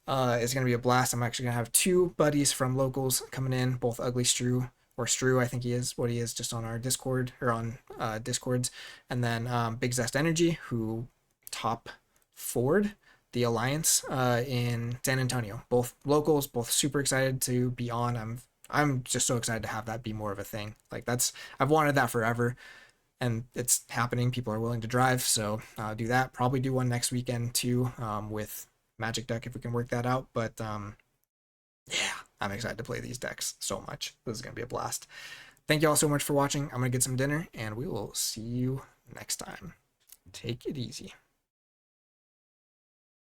It's going to be a blast. I'm actually going to have 2 buddies from locals coming in, both Ugly Strew, or Strew, I think he is what he is, just on our Discord, or on Discords. And then Big Zest Energy, who top Ford the Alliance in San Antonio. Both locals, both super excited to be on. I'm just so excited to have that be more of a thing. Like, I've wanted that forever, and it's happening. People are willing to drive, so I'll do that. Probably do one next weekend too, with Magic Deck if we can work that out. But yeah, I'm excited to play these decks so much. This is going to be a blast. Thank you all so much for watching. I'm going to get some dinner, and we will see you next time. Take it easy.